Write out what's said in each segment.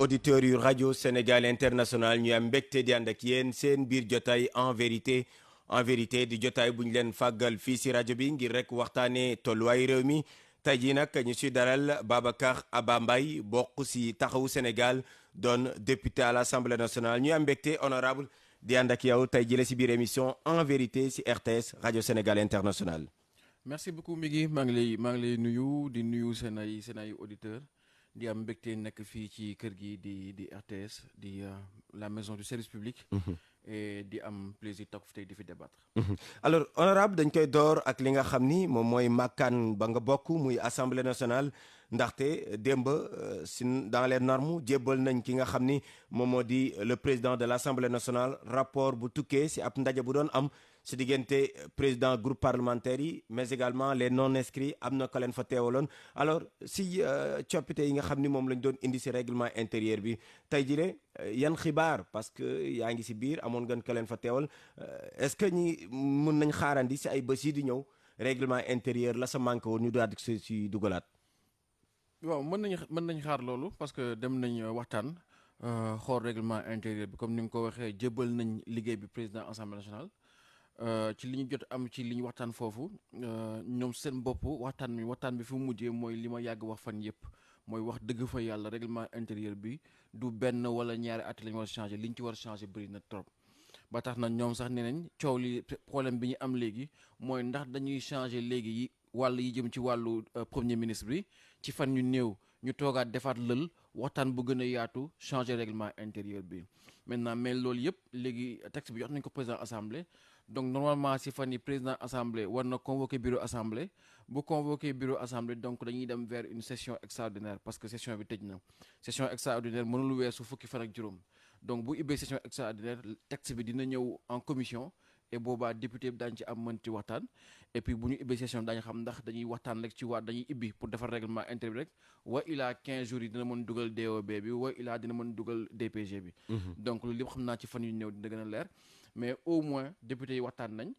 auditeurs yu rajo Sénégal International ñu am mbégte di ànd ak yéen seen biir jotaay en vérité di jotaay bu ñu leen fàggal fii si rajo bi ngir rek waxtaanee tolluwaayu réew mi tey jii nag ñu si daral Babacar Aba Mbaye bokk si taxawu Sénégal doon député à l'Assemblée nationale ñu am mbégte honorable di ànd ak yow tey jii si biir émission en vérité si RTS rajo Sénégal International. merci beaucoup Migui maa ngi lay nuyu di nuyu seen ay auditeurs. di am mbégte nekk fii ci kër gi di RTS di la maison du service public. et di am plaisir toog fi tey di fi débattre. alors honorable dañ koy door ak li nga xam ni moom mooy màkkaan ba nga bokk muy assemblée nationale ndaxte démb si dans les normes jébbal nañ ki nga xam ni moom moo di le président de l' assemblée nationale rapport bu tukkee si ab ndaje bu doon am si diggante président groupe parlementaire yi mais également les non inscrits am na ko leen fa teewaloon alors si coppite yi nga xam ni moom lañ doon indi si règlement intérieur bi tey jii yan xibaar parce que yaa ngi si biir amoon ngeen ko leen fa teewal est-ce que ñi mun nañ xaarandi si ay bés yi di ñëw règlement intérieur la sa manqué woon ñu daal di si dugalaat. waaw mën nañ xaar loolu parce que dem nañ waxtaan xool règlement intérieur bi comme ni nga ko waxee jébbal nañ liggéey bi président assemblée nationale. ci li ñu jot am ci li ñu waxtaan foofu ñoom seen bopp waxtaan bi fi mu mujjee mooy li ma yàgg wax fan yëpp mooy wax dëgg fa yàlla règlement intérieur bi du benn wala ñaari at la ñu war a changé li ñu ci war a changé bëri na trop. ba tax na ñoom sax nee nañ coow li problème bi ñu am léegi mooy ndax dañuy changé léegi yi wàll yi jëm ci wàllu premier ministre bi ci fan ñu néew ñu toogaat defaat lël waxtaan bu gën a yaatu changé règlement intérieur bi maintenant mais loolu yëpp léegi texte bi jox nañ ko président assemblée. donc normalement si fan yi président assemblée war na convoquer bureau assemblée bu convoquer bureau assemblée donc dañuy dem vers une session extraordinaire parce que session bi tëj na session extraordinaire mënul weesu fukki fan ak juróom donc bu ubbee session extraordinaire texte bi dina ñëw en commission et boobaa député bi daañu ci am mën ci waxtaan et puis bu ñu ubbee session daañu xam ndax dañuy waxtaan rek ci dañuy ibbi pour defar règlement intérieur rek wa ilaa 15 jours yi dina mën dugal DOB bi wa ilaa dina mën dugal DPG bi donc loolu lépp xam naa ci fan yu ñëw dina gën a leer mais au moins député yi waxtaan nañ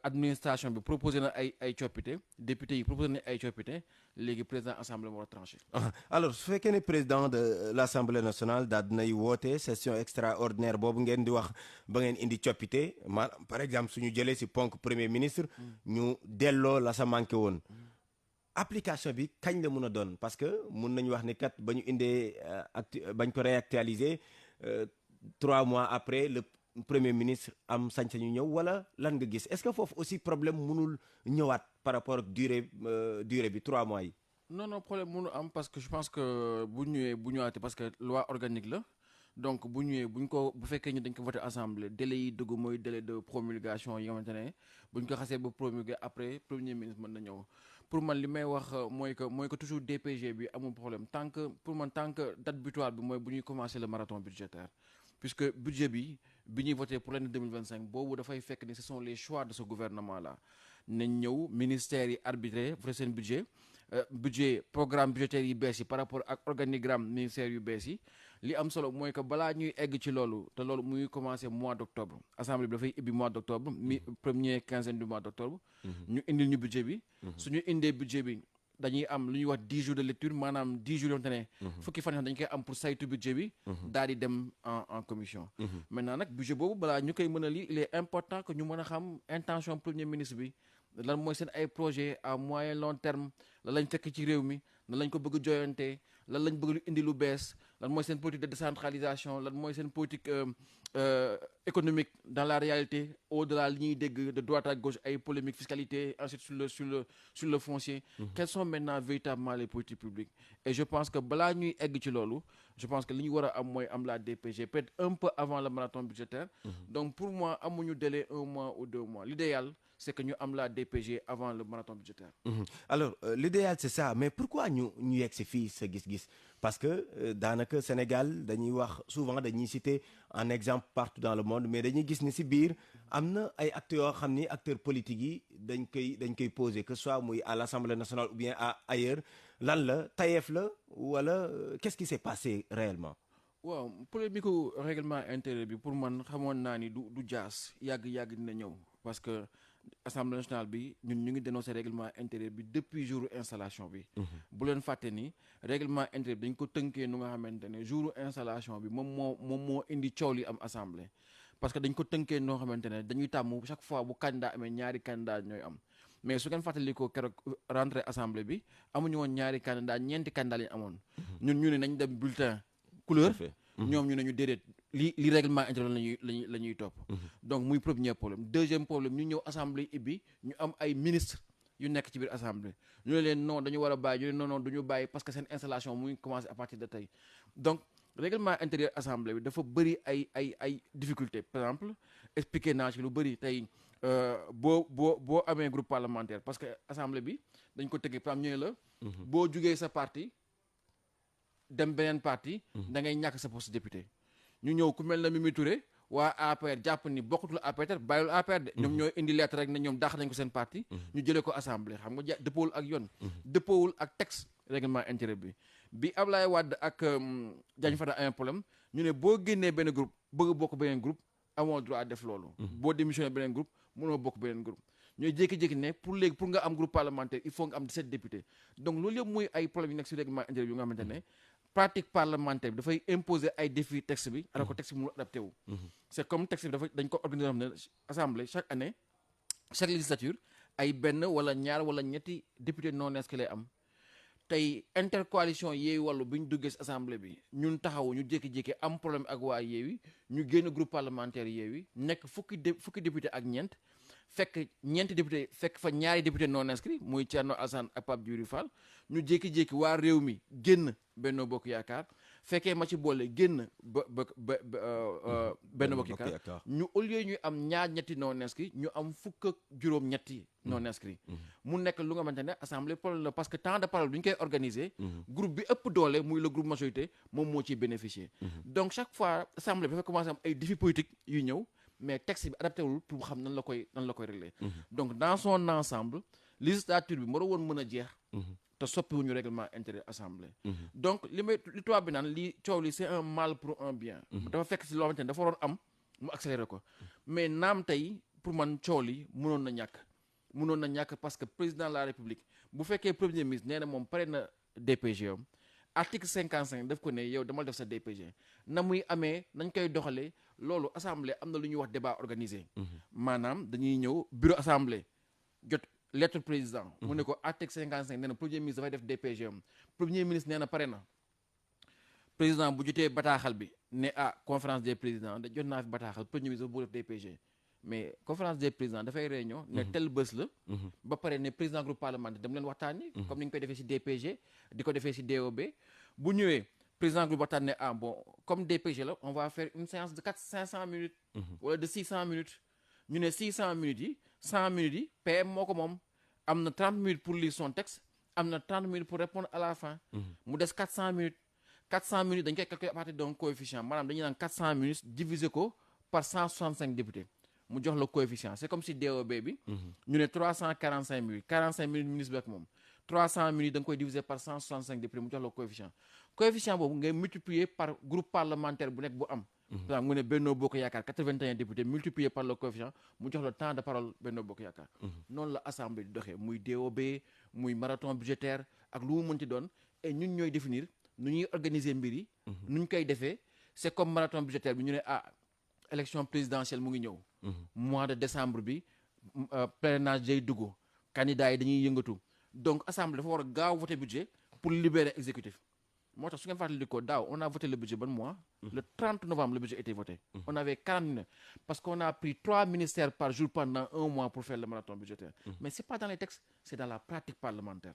administration bi proposé na ay coppite député yi proposé nañ ay coppite léegi président assemblée moo war a tranché. alors su fekkee ne président de l' assemblée nationale daal dinay woote session extraordinaire boobu ngeen di wax ba ngeen indi coppite maanaam par exemple suñu jëlee si ponk premier ministre ñu delloo la sa manqué woon application bi kañ la mun a doon parce que mun nañu wax ni kat ba ñu indee bañ ko réactualiser 3 mois après le premier ministre am sañ-sañu ñëw wala lan nga gis est-ce que foofu aussi problème mënul ñëwaat par rapport ak durée bi 3 mois yi. non problème mënu am parce que je pense que bu ñëwaatee parce que loi organique la donc bu fekkee ñu dañ ko voté assemblée délai yi dugg mooy délai de promulgation yi nga xamante ne bu ñu ko xasee ba promulguer après premier ministre mën na ñëw pour man li may wax mooy que toujours DPG bi amul problème tant que date butoir bi mooy bu ñuy commencer le marathon budgétaire. puisque budget bi ñuy voté pour l'année 2025 boobu dafay fekk ni ce sont les choix de ce gouvernement là nañ ñëw ministères yi arbitré voté seen budget programme budgétaire yi bees yi par rapport ak organigramme ministère yu bees yi li am solo mooy que balaa ñuy egg ci loolu te loolu muy commencé mois d' octobre assemblée bi dafay ibbi mois d' octobre première quinzaine du mois d' octobre ñu indil ñu budget bi suñu indee budget bi dañuy am lu ñuy wax 10 jours de lecture maanaam 10 jours yoo xamante ne fukki fan dañu koy am pour saytu budget bi daal di dem en commission maintenant nag budget boobu balaa ñu koy mën a lire il est important que ñu mën a xam intention premier ministre bi lan mooy seen ay projet à moyen long terme lan lañ fekk ci réew mi lan lañ ko bëgg joyante lan lañ bëgg lu indi lu bees lan mooy seen politique de décentralisation lan mooy seen politique économique dans la réalité au-delà li ñuy dégg de droite à gauche ay polémique fiscalité ensuite sur le foncier quelles sont maintenant véritablement les politiques publiques et je pense que balaa ñuy egg ci loolu je pense que li ñu war a am mooy am la DPG peut-être un peu avant le marathon budgétaire donc pour moi amuñu délai 1 mois ou 2 mois l'idéal c'est que ñu am la DPG avant le marathon budgétaire. Alors l'idéal c'est ça mais pourquoi ñu yegg si fii sa gis-gis parce que daanaka Sénégal dañuy wax souvent dañuy citer en exemple partout dans le monde mais dañuy gis ni si biir am na ay acteurs yoo xam ni acteurs politiques yi dañ koy poser que ce soit muy à l'Assemblée nationale ou bien ailleurs lan la tayeef la wala qu'est-ce qui s'est passé réellement. waaw polémique règlement intérieur bi pour man xamoon naa ni du jaas yàgg dina ñëw parce que assemblée nationale bi ñun ñu ngi dénoncer règlement intérieur bi depuis jour installation bi. bu leen fàtte ni règlement intérieur bi dañ ko tënkee nu nga xamante ne jour installation bi moom moo indi coow li am assemblée. parce que dañ ko tënkee noo xamante ne dañuy tàmm chaque fois bu candidat amee ñaari candidat ñooy am mais su ngeen fàttali ko keroog rentrée assemblée bi amuñu woon ñaari candidat ñeenti candidat lañu amoon. ñun ñu ne nañ dem bulletin couleur. ñoom ñu ne ñu déedéet li règlement intérieur la ñuy topp. donc muy premier problème deuxième problème ñu ñëw assemblée ibbi ñu am ay ministre yu nekk ci biir assemblée ñu ne leen non dañu war a bàyyi ñu ne non du ñu bàyyi parce que seen installation mu ngi commencé à partir de tey donc règlement intérieur assemblée bi dafa bëri ay difficultés par exemple expliqué naa ci lu bëri tey boo amee groupe parlementaire parce que assemblée bi dañ ko tëggee par exemple ñu ne la. boo jugee sa parti dem beneen parti. da ngay ñàkk sa poste député. ñu ñëw ku mel na Mimi Touré waa APR jàpp ni bokkutul APR bàyyil APR de. ñoom ñooy indi lettre rek ne ñoom dàq nañ ko seen parti. ñu jëlee ko assemblée xam nga dëppoowul ak yoon. dëppoowul ak texte règlement intérieur bi Ablaye Wade ak Diagne Fada un problème ñu ne boo génnee benn groupe bëgg bokk beneen groupe amoo droit def loolu. boo démissionné beneen groupe mënoo bokk beneen groupe. ñooy jékki-jékki ne pour nga am groupe parlementaire il faut nga am 17 députés donc loolu yëpp muy ay problème yu nekk si règlement intérieur yu nga xamante ne pratique parlementaire bi dafay imposer ay défis texte bi alors que texte bi mënul adapté wu. c' est comme texte bi dañ ko organiser xam ne assemblée chaque année chaque législature ay benn wala ñaar wala ñetti député non inscrits lay am tey intercoalition Yewwi Wallu bi ñu duggee si assemblée bi ñun taxawu ñu jékki-jékki am problème ak waa Yewwi ñu génn groupe parlementaire Yewwi nekk fukki député ak ñeent fekk ñeenti député fekk fa ñaari député non inscrits muy Thierno Alassane ak Pape Djibril Fall ñu jékki-jékki waa réew mi génn Benno Bokk Yaakaar fekkee ma ci boole génn Benno Bokk Yaakaar ñu au lieu ñu am ñetti non inscrits ñu am fukk ak juróom-ñetti non inscrits mu nekk lu nga xamante ne assemblée problème la parce que temps de parole bi ñu koy organiser groupe bi ëpp doole muy le groupe majorité moom moo ciy bénéficier donc chaque fois assemblée bi dafa commencé am ay défis politiques yu ñëw mais texte bi adapté wul pour xam nan la koy régler donc dans son ensemble législature bi moo woon mën a jeex te soppiwuñu règlement intérieur assemblée donc li tubaab bi naan li coow li c'est un mal pour un bien dafa fekk si loo xamante ne dafa waroon am mu accéléré ko mais naam tey pour man coow li mënoon na ñàkk parce que président de la république bu fekkee premier ministre nee na moom pare na DPG am article 55 daf ko ne yow damal def sa DPG na muy amee nañ koy doxalee loolu assemblée am na lu ñuy wax débat organisé maanaam dañuy ñëw bureau assemblée jot lettre président mu ne ko article 55 nee na premier ministre dafay def DPG am premier ministre nee na pare na président bu jotee bataaxal bi ne conférence des présidents da jot naa fi bataaxal premier ministre bu def DPG mais conférence des présidents dafay réunion ne tel bés la ba pare ne président groupe parlementaire dem leen waxtaani comme ni ñu koy defee si DPG di ko defee si DOB bu ñëwee président groupe waxtaan ne bon comme DPG la on va faire une séance de 500 minutes wala de 600 minutes ñu ne 600 minutes yi 100 minutes yi PM moo ko moom am na 30 minutes pour lire son texte am na 30 minutes pour répondre à la fin mu des 400 minutes dañ koy calculer à partir d'un coefficient maanaam dañuy naan 400 minutes diviser ko par 165 députés mu jox la coefficient c'est comme si DOB bi ñu ne 345 minutes 45 minutes ministre bi ak moom 300 minutes da nga koy diviser par 165 députés mu jox la coefficient boobu ngay multiplier par groupe parlementaire bu nekk bu am par exemple mu ne Benno Bokk Yaakaar 81 députés multiplié par le coefficient mu jox la temps de parole Benno Bokk Yaakaar noonu la assemblée di doxee muy DOB muy marathon budgétaire ak lu mu mënti doon et ñun ñooy définir nu ñuy organiser mbir yi nu ñu koy defee c'est comme marathon budgétaire bi ñu ne élection présidentielle mu ngi ñëw mois de décembre bi parrainage day dugg candidats yi dañuy yëngatu donc assemblée dafa war a gaaw voter budget pour libérer exécutif moo tax su ngeen fàttali ko daaw on a voté le budget ban mois le 30 novembre le budget était voté on avait 49 parce qu'on a pris 3 ministères par jour pendant un mois pour faire le marathon budgétaire mais c'est pas dans les textes c'est dans la pratique parlementaire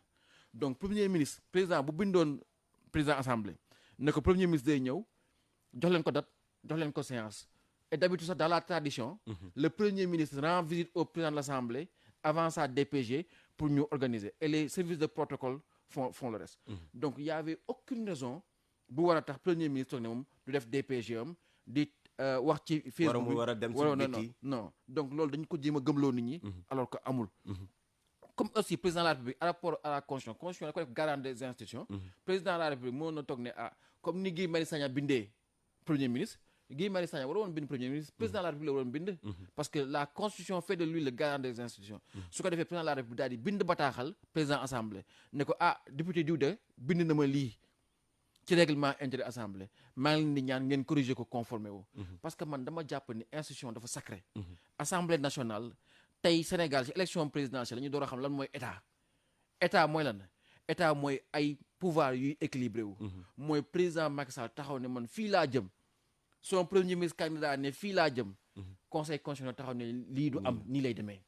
donc premier ministre président bu bindoon président assemblée ne ko premier ministre day ñëw jox leen ko date jox leen ko séance et d'habitude sax dans la tradition le premier ministre rend visite au président de l'assemblée avant sa DPG pour ñu organiser et les services de protocole font le reste donc il y avait aucune raison bu war a tax premier ministre ne moom du def DPG am di wax ci Facebook bi war a dem ci biti non donc loolu dañu ko jéem a gëmloo nit ñi alors que amul comme aussi président de la République par rapport à la constitution la ko def garant des institutions président de la République moo na toog ne comme ni Guy Marius Sagna bindee premier ministre Guy Marius Sagna war woon bind premier ministre président de la République la waroon bind parce que la constitution fait de lui le garant des institutions su ko defee président de la République daal di bind bataaxal président assemblée ne ko député diw de bind na ma lii ci règlement intérieur assemblée maa ngi leen di ñaan ngeen corriger ko conformé wu parce que man dama jàpp ni institution dafa sacré assemblée nationale tey Sénégal ci élection présidentielle la ñu door a xam lan mooy état mooy lan état mooy ay pouvoir yuy équilibré wu mooy président Macky Sall taxaw ne man fii laa jëm son premier ministre candidat ne fii laa jëm conseil constitutionnel taxaw ne lii du am nii lay demee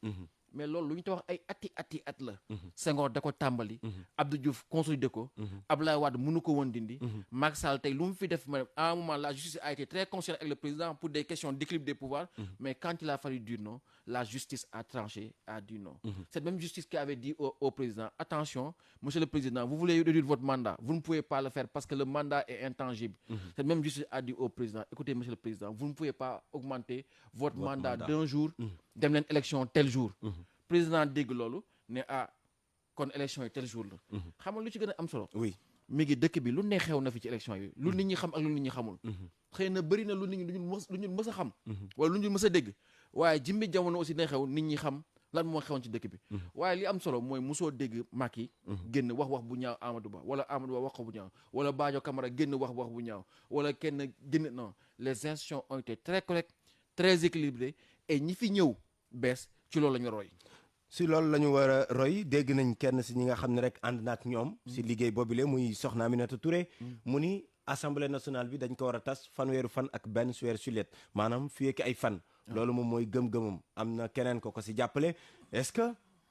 mais loolu lu ñu te wax ay ati at la Senghor da ko tàmbali Abdou Diouf consolidé ko Abdoulaye Wade mënu ko woon dindi Macky Sall tey lu mu fi def ma à un moment la justice a été très considérée avec le président pour des questions d'équilibre des pouvoirs mais quand il a fallu dire non la justice a tranché a dit non cette même justice qui avait dit au président attention monsieur le président vous voulez réduire votre mandat vous ne pouvez pas le faire parce que le mandat est intangible cette même justice a dit au président écoutez monsieur le président vous ne pouvez pas augmenter votre mandat d'un jour dem leen élection tel jour président dégg loolu ne kon élection yi tel jour la xam nga lu ci gën a am solo oui mi ngi dëkk bi lu ne xew na fi ci élection yi lu nit ñi xam ak lu nit ñi xamul xëy na bëri na lu nit ñi lu ñu mës a xam wala lu ñu mës a dégg waaye jimbi jamono aussi ne xew nit ñi xam lan moo xewoon ci dëkk bi waaye li am solo mooy mosoo dégg Macky génn wax bu ñaaw Amadou Ba wala Amadou Ba wax ko bu ñaaw wala Badio Camara génn wax bu ñaaw wala kenn génn non les institutions ont été très correctes très équilibrées et ñi fi ñëw bees ci loolu la ñu roy si loolu la ñu war a roy dégg nañ kenn si ñi nga xam ne rek ànd na ak ñoom si liggéey boobule muy soxna Aminata Touré mu ni assemblée nationale bi dañ ko war a tas fanweeru fan ak benn si weeru sulet maanaam fii ak ay fan loolu moom mooy gëm-gëmam am na keneen ko si jàppale est-ce que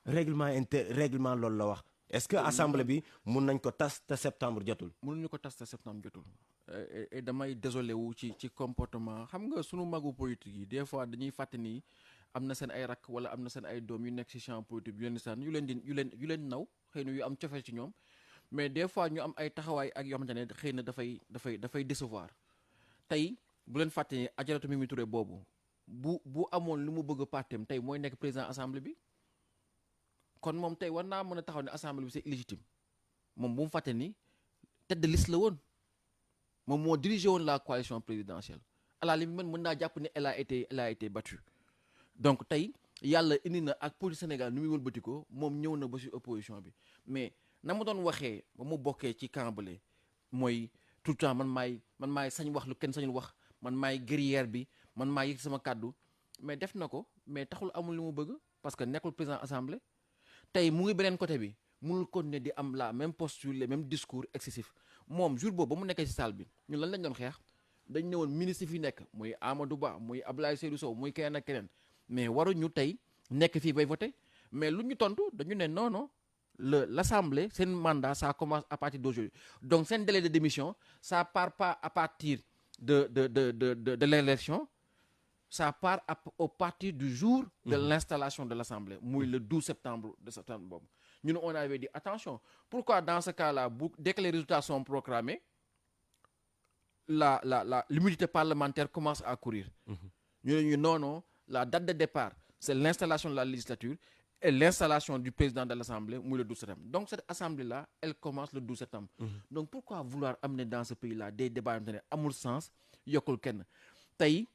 règlement loolu la wax est-ce que assemblée bi mun nañ ko tas te septembre jotul mënuñu ko tas te septembre jotul et damay désolé wu ci comportement xam nga sunu magu politique yi des fois dañuy fàtte ni am na seen ay rakk wala am na seen ay doom yu nekk ci champ politique yu leen di saan yu leen naw xëy na yu am cofeel ci ñoom mais des fois ñu am ay taxawaay ak yoo xamante ne xëy na dafay décevoir tey bu leen fàtte ni Adjaratou Mimi Touré boobu bu amoon lu mu bëgg partem tey mooy nekk président assemblée bi kon moom tey war naa mën a taxaw ne assemblée bi c'est illégitime moom bu mu fàtte ni tête de liste la woon moom moo dirigé woon la coalition présidentielle à la limite mën naa jàpp ne elle a été battue donc tey yàlla indi na ak politique Sénégal nu muy wëlbati ko moom ñëw na ba ci opposition bi mais na mu doon waxee ba mu bokkee ci camp bële mooy tout le temps man maay sañ wax lu kenn sañul wax man maay guerrière bi man maay yëg sama kàddu mais def na ko mais taxul amul li mu bëgg parce que nekkul président assemblée tey mu ngi beneen côté bi mënul continuer di am la même posture les mêmes discours excessifs moom jour boobu ba mu nekkee ci salle bi ñun lan lañ doon xeex dañ ñëwoon ministre fi nekk muy Amadou Ba muy Abdoulaye Seydou Sow muy keneen ak keneen mais waruñu tey nekk fii bay voter mais lu ñu tontu dañu ne non l'assemblée seen mandat ça commence à partir d'aujourd'hui donc seen délai de démission ça part pas à partir de l'élection ça part au partir du jour de l'installation de l'assemblée muy le 12 septembre boobu ñun on avait dit attention pourquoi dans ce cas-là dès que les résultats sont proclamés l'immunité parlementaire commence à courir ñu ne ñu non la date de départ c'est l'installation de la législature et l'installation du président de l'Assemblée muy le 12 septembre donc cette assemblée-là elle commence le 12 septembre donc pourquoi vouloir amener dans ce pays-là des débats yoo xam ne amul sens yokkul kenn tey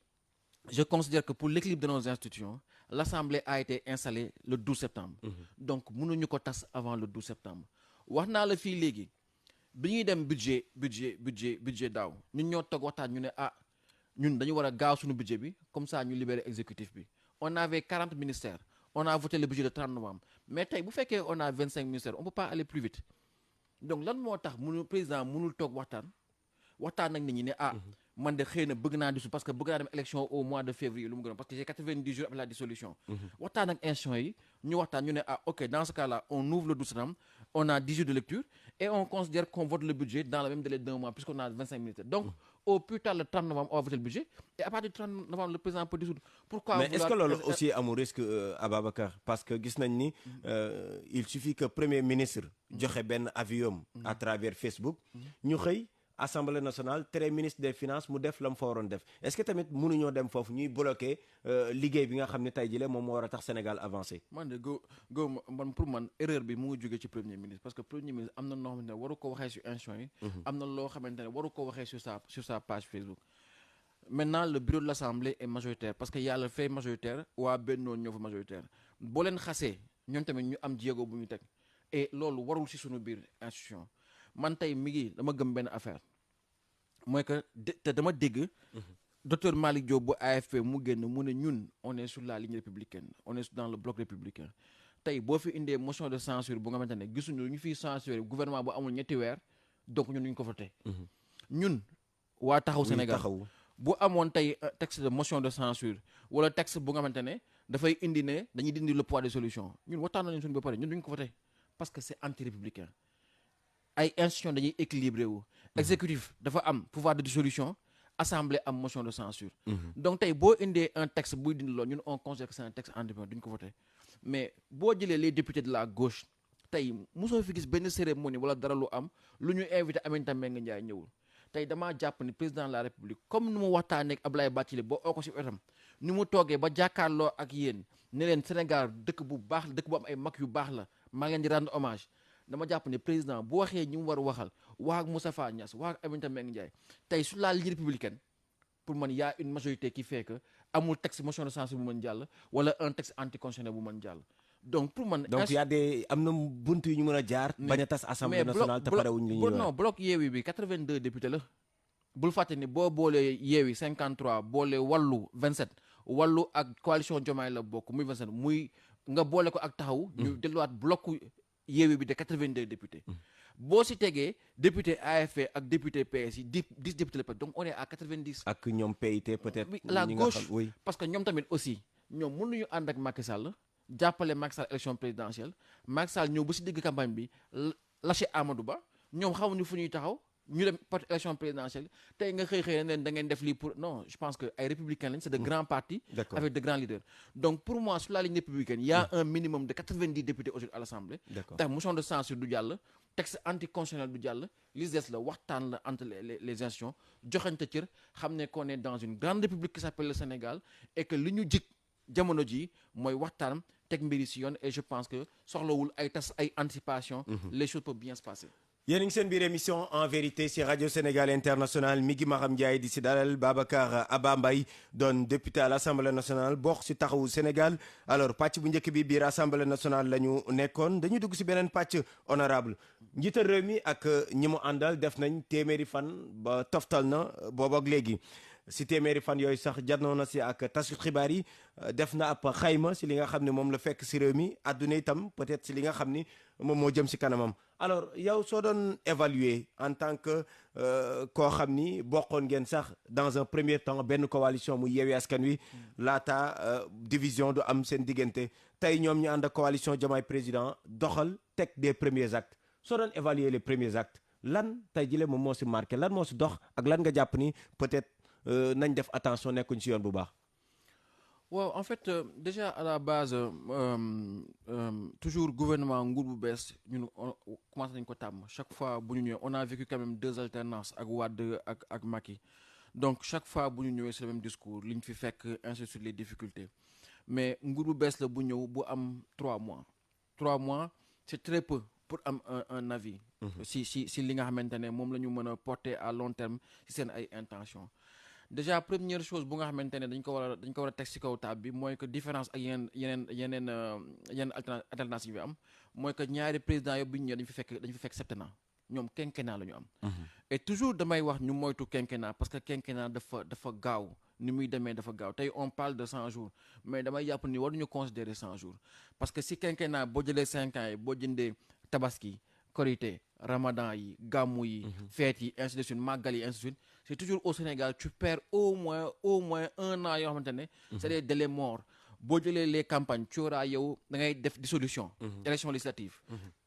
je considère que pour l'équilibre de nos institutions l'Assemblée a été installée le 12 septembre donc mënuñu ko tas avant le 12 septembre wax naa la fii léegi bi ñuy dem budget daaw ñun ñoo toog waxtaan ñu ne ñun dañu war a gaaw suñu budget bi comme ça ñu libérer exécutif bi on avait 40 ministères on a voté le budget de 30 novembre mais tey bu fekkee on a 25 ministères on peut pas aller plus vite donc lan moo tax président mënul toog waxtaan ak nit ñi ne man de xëy na bëgg naa dissoudre parce que bëgg naa dem élection au mois de février lu mu gën parce que j'ai 90 jours après la dissolution waxtaan ak institutions yi ñu waxtaan ñu ne ok dans ce cas-là on ouvre le 12 septembre on a 10 jours de lecture et on considère qu'on vote le budget dans le même délai d'un mois puisqu'on a 25 ministères donc au plus tard le 30 novembre on va voter le budget et à partir du 30 novembre le président peut dissoudre pourquoi mais est-ce que loolu aussi amul risque Ababacar parce que gis nañ ni il suffit que premier ministre joxe benn avis à travers Facebook ñu xëy Assemblée nationale tere ministre des finances mu def la mu fa waroon def est-ce que tamit mënuñoo dem foofu ñuy bloquer liggéey bi nga xam ne tey jii moom moo war a tax Sénégal avancé. man de man pour man erreur bi mu ngi jógee ci premier ministre parce que premier ministre am na noo xamante ne waru ko waxee sur institution yi. am na loo xamante ne waru ko waxee sur sa page Facebook. maintenant le bureau de l'Assemblée est majoritaire parce que y a le fait majoritaire waa Benno ñoo fa majoritaire boo leen xasee ñoom tamit ñu am jéego bu ñu teg et loolu warul ci suñu biir institution man tey mi ngi dama gëm benn affaire mooy que te dama dégg docteur Malick Diop bu AFP mu génn mu ne ñun on est sur la ligne républicaine on est dans le bloc républicain tey boo fi indee motion de censure bu nga xamante ne gisuñu ñu fiy censurer gouvernement bu amul ñetti weer donc ñun duñ ko voté ñun waa taxaw Sénégal bu amoon tey texte de motion de censure wala texte bu nga xamante ne dafay indi ne dañuy dindi le poids des solutions ñun waxtaan nañu suñu ba pare ñun duñ ko voté parce que c'est anti-républicain ay institutions dañuy équilibré wu exécutif dafa am pouvoir de dissolution assemblée am motion de censure donc tey boo indee un texte buy dindi loolu ñun on considère que c'est un texte indépendant duñ ko voté mais boo jëlee les députés de la gauche tey mosoo fi gis benn cérémonie wala dara lu am lu ñu invité Aminata Mbengue Ndiaye ñëwul tey damaa jàpp ni président de la république comme ni mu waxtaanee ak Abdoulaye Bathily ba oo ko si wetam ni mu toogee ba jàkkaarloo ak yéen ne leen Sénégal dëkk bu baax la dëkk bu am ay mag yu baax la maa ngi leen di rendre hommage dama jàpp ne président bu waxee ñi mu war a waxal wax ak Moustapha Niasse wax ak Aminata Mbengue Ndiaye tey sur la ligne républicaine pour man y a une majorité qui fait que amul texte motion de censure bu mën jàll wala un texte anticonstitutionnel bu mën jàll donc pour man. donc y a des am na bunt yu ñu mën a jaar. bañ a tas assemblée nationale te parewuñ li ñuy non bloc Yewwi bi 82 députés la. bul fàtte ni boo boolee Yewwi 53 boole Wallu 27 Wallu ak coalition Diomaye la bokk muy 27 muy nga boole ko ak taxaw. ñu delluwaat bloc Yewwi bi de 82 députés. boo si tegee député AFP ak député PS yi 10 députés la donc on est à 90. ak ñoom PIT peut-être. la gauche parce que ñoom tamit aussi ñoom mënuñu ànd ak Macky Sall. jàppale Macky Sall élection présidentielle Macky Sall ñëw ba si digg campagne bi lâché Amadou Ba ñoom xamuñu fu ñuy taxaw ñu dem parti élection présidentielle tey nga xëy ne da ngeen def lii pour non je pense que ay républicains lañ c'est de grands partis avec de grands leaders donc pour moi sur la ligne républicaine il y a un minimum de 90 députés aujourd'hui à l'Assemblée tax motion de censure du jàll texte anticonstitutionnel du jàll li des la waxtaan la entre les institutions joxante cër xam ne qu'on est dans une grande république qui s'appelle le Sénégal et que li ñu jik jamono ji mooy waxtaan teg mbiri si yoon et je pense que soxlawul ay tas ay anticipation les choses peuvent bien se passer. yéen a ngi seen biir émission en vérité si rajo Sénégal International mi ngi Maham Ndiaye di si dalal Babacar Aba Mbaye doon député à l'Assemblée nationale bokk si taxawu Sénégal alors pàcc bu njëkk bi biir Assemblée nationale la ñu nekkoon dañuy dugg si beneen pàcc honorable njiital réew mi ak ñi mu àndal def nañ téeméeri fan ba toftal na boobu ak léegi. si téeméeri fan yooyu sax janoon na si ak tasu xibaar yi def na ab xayma si li nga xam ne moom la fekk si réew mi àdduna itam peut-être si li nga xam ni moom moo jëm si kanamam alors yow soo doon évaluer en tant que koo xam ni bokkoon ngeen sax dans un premier temps benn coalition mu Yewwi Askan Wi laata division du am seen diggante tey ñoom ñu ànd ak coalition Diomaye président doxal teg des premiers actes soo doon évaluer les premiers actes lan tey jile moom moo si marqué lan moo si dox ak lan nga jàpp ni peut-être nañ def attention nekkuñ ci yoon bu baax. waaw en fait déjà à la base toujours gouvernement nguur bu bees ñun commencé nañ ko tàmm chaque fois bu ñu ñëwee on a vécu quand même 2 alternances ak Wade ak Macky donc chaque fois bu ñu ñëwee c'est le même discours li ñu fi fekk ainsi sur les difficultés mais nguur bu bees la bu ñëw bu am 3 mois 3 mois c'est très peu pour am un avis. si li nga xamante ne moom la ñu mën a porter à long terme si seen ay intentions. déjà première chose bu nga xamante ne dañ ko war a teg ci kaw table bi mooy que différence ak yeneen alternance yi bi am mooy que ñaari présidents yooyu bu ñu ñëwee dañu fi fekk septennat ñoom quinquennat la ñu am. et toujours damay wax ñu moytu quinquennat parce que quinquennat dafa gaaw ni muy demee dafa gaaw tey on parle de 100 jours mais damay jàpp ni waruñu considérer 100 jours parce que si quinquennat boo jëlee 5 ans yi boo jëndee tabaski korité ramadan yi gàmmu yi fête yi ainsi de suite màggal yi ainsi de suite c'est toujours au Sénégal tu perds au moins 1 an yoo xamante ne c'est des délais morts boo jëlee les campagnes tu auras yow da ngay def dissolution élection législative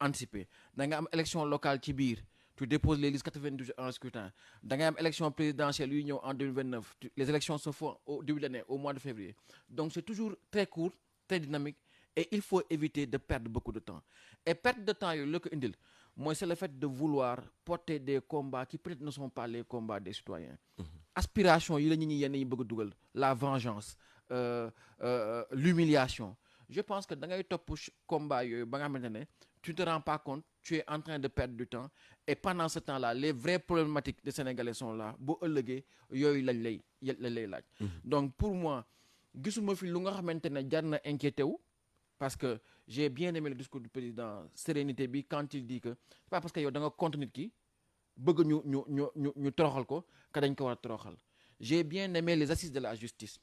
anticipée da nga am élection locale ci biir tu déposes les listes 92 en scrutin da ngay am élection présidentielle yuy ñëw en 2029 les élections se font au début de l'année au mois de février donc c'est toujours très court très dynamique et il faut éviter de perdre beaucoup de temps et perte de temps yooyu la ko indil mooy c'est le fait de vouloir porter des combats qui peut-être ne sont pas les combats des citoyens aspiration yi la ñu yenn yi bëgg a dugal la vengeance l'humiliation je pense que da ngay topp combat yooyu ba nga xamante ne tu ne te rends pas compte, tu es en train de perdre du temps. Et pendant ce temps-là, les vraies problématiques des Sénégalais sont là. Boo ëllëgee yooyu lañ lay laaj. Donc pour moi gisuma fi lu nga xamante ne jar na inquiété wu. Parce que j'ai bien aimé le discours du président sérénité bi quand il dit que c'est pas parce que yow da nga contre nit ki bëgg ñu toroxal ko que dañ ko war a toroxal. J'ai bien aimé les assises de la justice.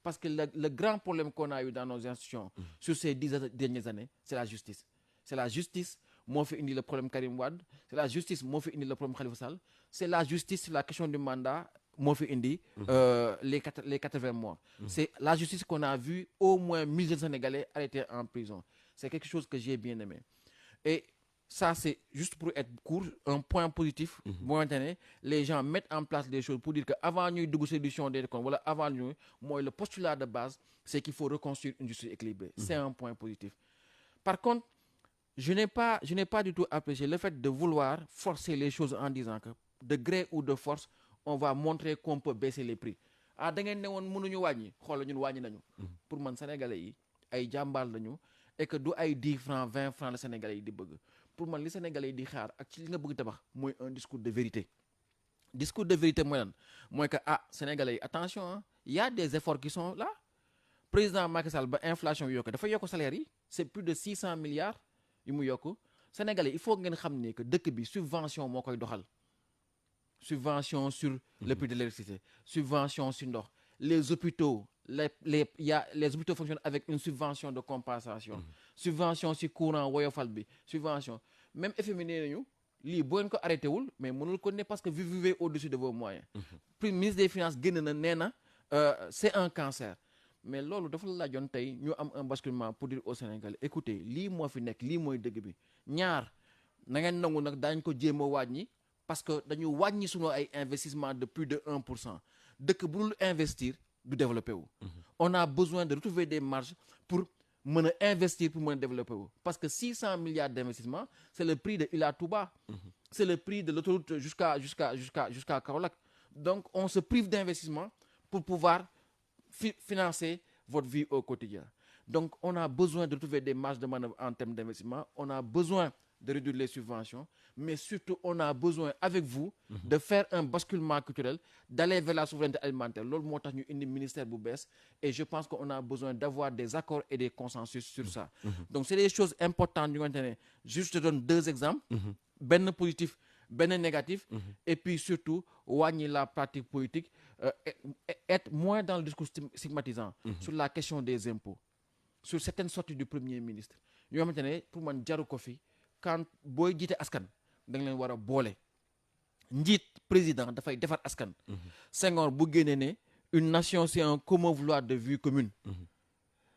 Parce que le grand problème qu'on a eu dans nos institutions sur ces 10 dernières années, c'est la justice. C'est la justice moo fi indi le problème Karim Wade, c'est la justice moo fi indi le problème Khalifa Sall, c'est la justice sur la question du mandat moo fi indi les 80 mois. C'est la justice qu'on a vu au moins 1000 jeunes Sénégalais arrêtés en prison. C'est quelque chose que j'ai bien aimé. Et ça, c'est juste pour être court, un point positif. Maintenant, les gens mettent en place des choses pour dire qu'avant nous de solution des comptes, voilà, avant nous, moi, le postulat de base, c'est qu'il faut reconstruire une justice équilibrée. C'est un point positif. Par contre, je n'ai pas du tout apprécié le fait de vouloir forcer les choses en disant que de gré ou de force, on va montrer qu'on peut baisser les prix. Ah, da ngeen ne woon mënuñu wàññi xoolal ñun wàññi nañu. Pour man Sénégalais yi ay jàmbaar lañu et que du ay 10 francs 20 francs la Sénégalais yi di bëgg. Pour man li Sénégalais yi di xaar ak ci li nga bëgg tabax mooy un discours de vérité. Discours de vérité mooy lan mooy que Sénégalais yi attention hein, il y a des efforts qui sont là. Président Macky Sall ba inflation bi yokk dafa yokk salaire yi c'est plus de 600 milliards yu mu yokk. Sénégalais il faut ngeen xam ne que dëkk bi subvention moo koy doxal. Subvention sur le prix de l'électricité, subvention sur ndox, les hôpitaux, les hôpitaux fonctionnent avec une subvention de compensation, subvention sur courant woyofal bi, subvention. Même FMI nee nañu lii boo leen ko arrêté wul mais mënul ko ne parce que vous vivez au-dessus de vos moyens. Puis ministre des finances génn na nee na c'est un cancer. Mais loolu dafa la laajoon tey ñu am un basculement pour dire au Sénégal écoutez lii moo fi nekk lii mooy dëgg bi ñaar na ngeen nangu nag daañu ko jéem a wàññi. Parce que dañu wàññi sunu ay investissement de plus de 1%. Dëkk bu dul investir du développer wu. On a besoin de retrouver des marges pour mën a investir pour mën a développer wu. Parce que 600 milliards d'investissements c'est le prix de Ila Touba. C'est le prix de l'autoroute jusqu'à Kaolack. Donc on se prive d'investissement pour pouvoir financer votre vie au quotidien. Donc on a besoin de retrouver des marges de manœuvre en termes d'investissement. On a besoin de réduire les subventions, mais surtout on a besoin avec vous de faire un basculement culturel, d'aller vers la souveraineté alimentaire. Loolu moo tax ñu indi ministère bu bees et je pense qu'on a besoin d'avoir des accords et des consensus sur ça. Donc c'est des choses importantes yu nga xamante ne juste te donne 2 exemples, benn positif, benn négatif, et puis surtout wàññi la pratique politique, être moins dans le discours stigmatisant sur la question des impôts, sur certaines sorties du Premier ministre yoo xamante ne pour man jaru ko fi. Quand booy jiite askan da nga leen war a boole njiit président dafay defar askan. Senghor bu génnee ne une nation c'est un commun vouloir de vie commune.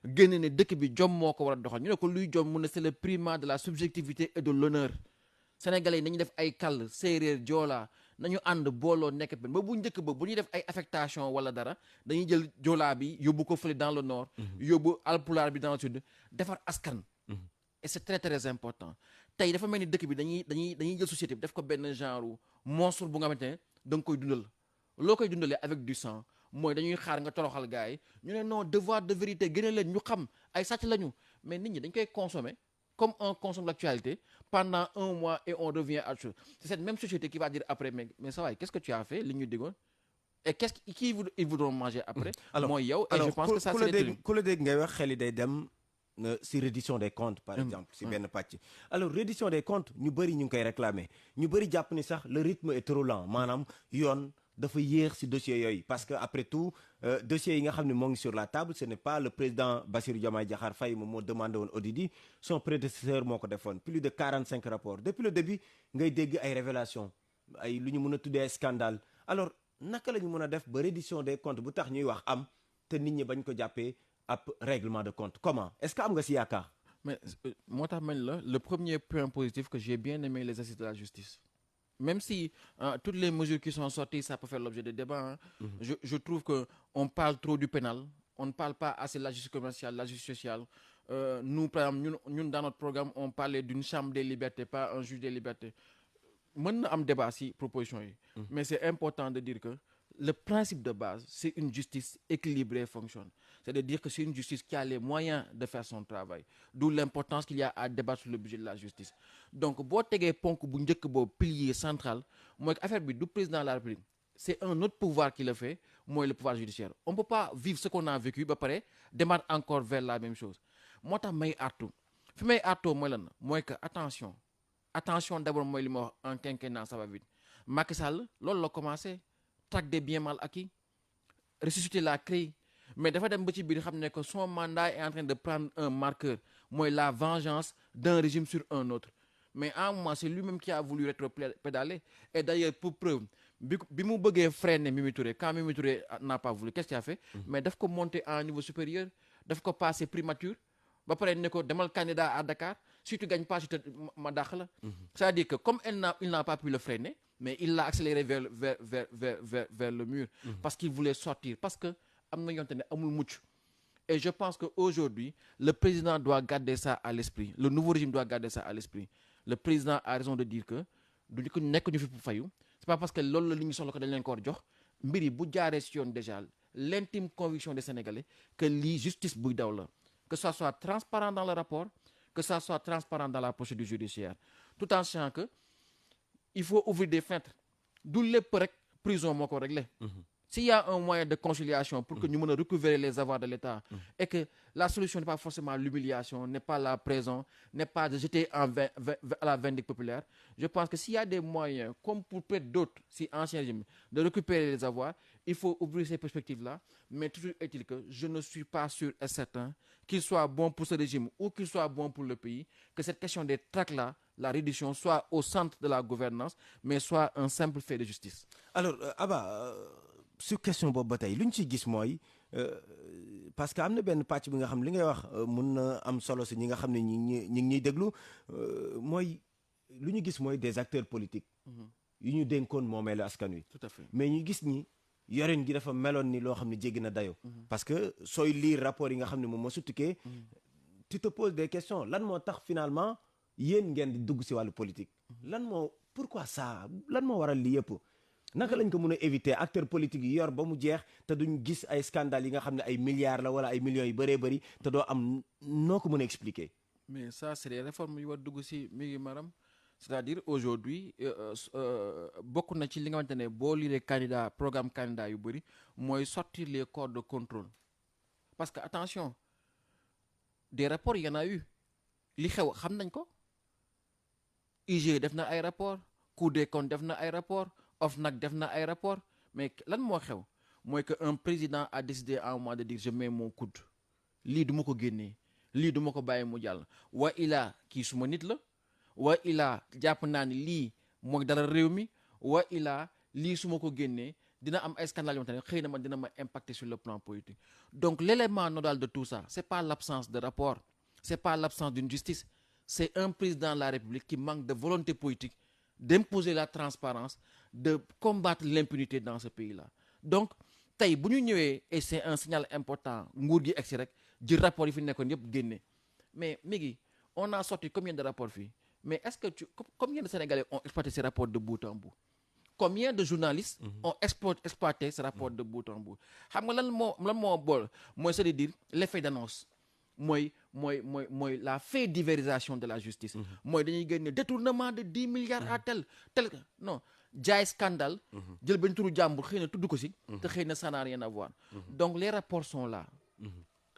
génne ne dëkk bi jom moo ko war a doxal ñu ne ko luy jom mu ne c'est le primat de la subjectivité et de l'honneur. Sénégalais yi nañu def ay kàll séeréer joolaa nañu ànd booloo nekk benn ba bu njëkk ba bu ñuy def ay affectation wala dara dañuy jël joolaa bi yóbbu ko fële dans le nord. yóbbu alpulaar bi dans le sud defar askan. Et c'est très très important. Tey dafa mel ni dëkk bi dañuy jël société bi def ko benn genre monstre bu nga xamante ne da nga koy dundal loo koy dundalee avec du sang mooy dañuy xaar nga toroxal gars yi ñu ne non devoir de vérité gëne leen ñu xam ay sàcc lañu mais nit ñi dañ koy consommer comme on consomme l'actualité pendant 1 mois et on revient à autre chose. C'est cette même société qui va dire après mais ça va qu'est-ce que tu as fait li ñu digoon et qu'est-ce qu'ils voudront manger après. mooy yow et je pense que ça c'est ku la dégg ngay wax xel yi day dem. Si reddition des comptes par exemple si benn pàcc alors reddition des comptes ñu bëri ñu ngi koy réclamer ñu bëri jàpp ni sax le rythme est trop lent maanaam yoon dafa yéex si dossiers yooyu parce que après tout dossiers yi nga xam ne moo ngi sur la table ce n'est pas le président Bassirou Diomaye Diakhar Faye moom moo demandé woon audit yi son prédécesseur moo ko defoon plus de 45 rapports depuis le début ngay dégg ay révélations ay lu ñu mën a tuddee scandale alors naka la ñu mën a def ba reddition des comptes bu tax ñuy wax am te nit ñi bañ ko jàppee ab règlement de compte comment est-ce que am nga si yaakaar. Mais moo tax man la le premier point positif que j'ai bien aimé les assises de la justice même si toutes les mesures qui sont sorties ça peut faire l'objet de débats je trouve que on parle trop du pénal on ne parle pas assez de la justice commerciale la justice sociale nous par exemple ñun dans notre programme on parlait d'une chambre des libertés pas un juge des libertés mën na am débat si proposition yi mais c'est important de dire que le principe de base, c'est une justice équilibrée fonctionne. C'est-à-dire que c'est une justice qui a les moyens de faire son travail. D'où l'importance qu'il y a à débattre sur le budget de la justice. Donc, boo tegee ponk bu njëkk boobu pilier central mooy affaire bi du président de la République. C'est un autre pouvoir qui le fait, mooy le pouvoir judiciaire. On ne peut pas vivre ce qu'on a vécu ba pare démarrer encore vers la même chose. moo tax may artu fi may artoo mooy lan mooy que attention d'abord mooy li ma wax en quinquennat ça va vite. Macky Sall loolu la commencé traque des biens mal acquis ressusciter la CREI mais dafa dem ba ci biir xam ne que son mandat est en train de prendre un marqueur mooy la vengeance d'un régime sur un autre mais à un moment c'est lui-même qui a voulu rétropédaler et d'ailleurs pour preuve bi mu bëggee freiner Mimi Touré quand Mimi Touré n'a pas voulu qu'est-ce qu'il a fait mais daf ko monter à un niveau supérieur daf ko passer primature ba pare ne ko demal candidat à Dakar si tu gagnes pas ma dàq la c'est-à-dire que comme il n'a pas pu le freiner mais il l'a accéléré vers le mur parce qu'il voulait sortir parce que am na yonte ne amul mucc et je pense que aujourd'hui le président doit garder ça à l'esprit le nouveau régime doit garder ça à l'esprit le président a raison de dire que du ko nekk ñu fi pour fayu c'est pas parce que loolu la li ñu soxla ko dañ leen ko war jox mbir yi bu jaaree si yoon déjà l'intime conviction des Sénégalais que lii justice buy daw la que ça soit transparent dans le rapport que ça soit transparent dans la procédure judiciaire tout en sachant que il faut ouvrir des fenêtres du lépp rek prison moo ko réglé s'il y a un moyen de conciliation pour que ñu mën a récupérer les avoirs de l'État et que la solution n'est pas forcément l'humiliation n'est pas la prison n'est pas de jeter à la vindicte populaire je pense que s'il y a des moyens comme pour peut-être d'autres si ancien régime de récupérer les avoirs il faut ouvrir ces perspectives-là mais toujours est-il que je ne suis pas sûr et certain qu'il soit bon pour ce régime ou qu'il soit bon pour le pays que cette question des tracts-là la réduction soit au centre de la gouvernance mais soit un simple fait de justice. Alors Abba sur question boobu ba tey lu ñu ciy gis mooy parce que am na benn pàcc bi nga xam li ngay wax mun na am solo si ñi nga xam ne ñi ngi ñuy déglu mooy lu ñu gis mooy des acteurs politiques yu ñu dénkoon moomeelu askan wi. Tout à fait. mais ñu gis ni yorin gi dafa meloon ni loo xam ne jéggi na dayo parce que sooy lire rapport yi nga xam ne moom moo suttukee tu te poses des questions lan moo tax finalement yéen ngeen di dugg si wàllu politique pourquoi ça lan moo waral li yëpp naka lañ ko mën a éviter acteurs politiques yi yor ba mu jeex te duñ gis ay scandales yi nga xam ne ay milliards la wala ay millions yu bëree bëri te doo am noo ko mën a expliquer. mais ça c'est des réformes yu war dugg si mi ngi maram c'est-à-dire aujourd'hui bokk na ci li nga xamante ne boo liree candidat programme candidat yu bëri mooy sortir les corps de contrôle parce que attention des rapports y en a eu li xew xam nañ ko IG def na ay rapport Cour des comptes def na ay rapport OFNAC def na ay rapport mais lan moo xew mooy que un président a décidé à un moment de dire je mets mon coude lii du ma ko génnee lii du ma ko bàyyi mu jàll wa ilaa kii suma nit la wa ilaa jàpp naa ni lii mooy dara réew mi wa ilaa lii su ma ko génnee dina am ay scandale yoo xam ne xëy na man dina ma impacter sur le plan politique donc l'élément nodal de tout ça c'est pas l'absence de rapport c'est pas l'absence d'une justice c'est un président de la République qui manque de volonté politique d'imposer la transparence de combattre l'impunité dans ce pays-là donc tey bu ñu ñëwee et c'est un signal important nguur gi egsi rek ji rapport yi fi nekkoon yëpp génne mais Migui on a sorti combien de rapports fii mais est-ce que combien de Sénégalais ont exploité ces rapports de bout en bout combien de journalistes ont exploité ces rapports de bout en bout xam nga lan moo bool mooy c'est-à-dire l'effet d'annonce mooy la fédérisation de la justice mooy dañuy génne détournement de 10 milliards à tel non jaay scandale jël benn turu jàmbur xëy na tudd ko si te xëy na ça n'a rien à voir donc les rapports sont là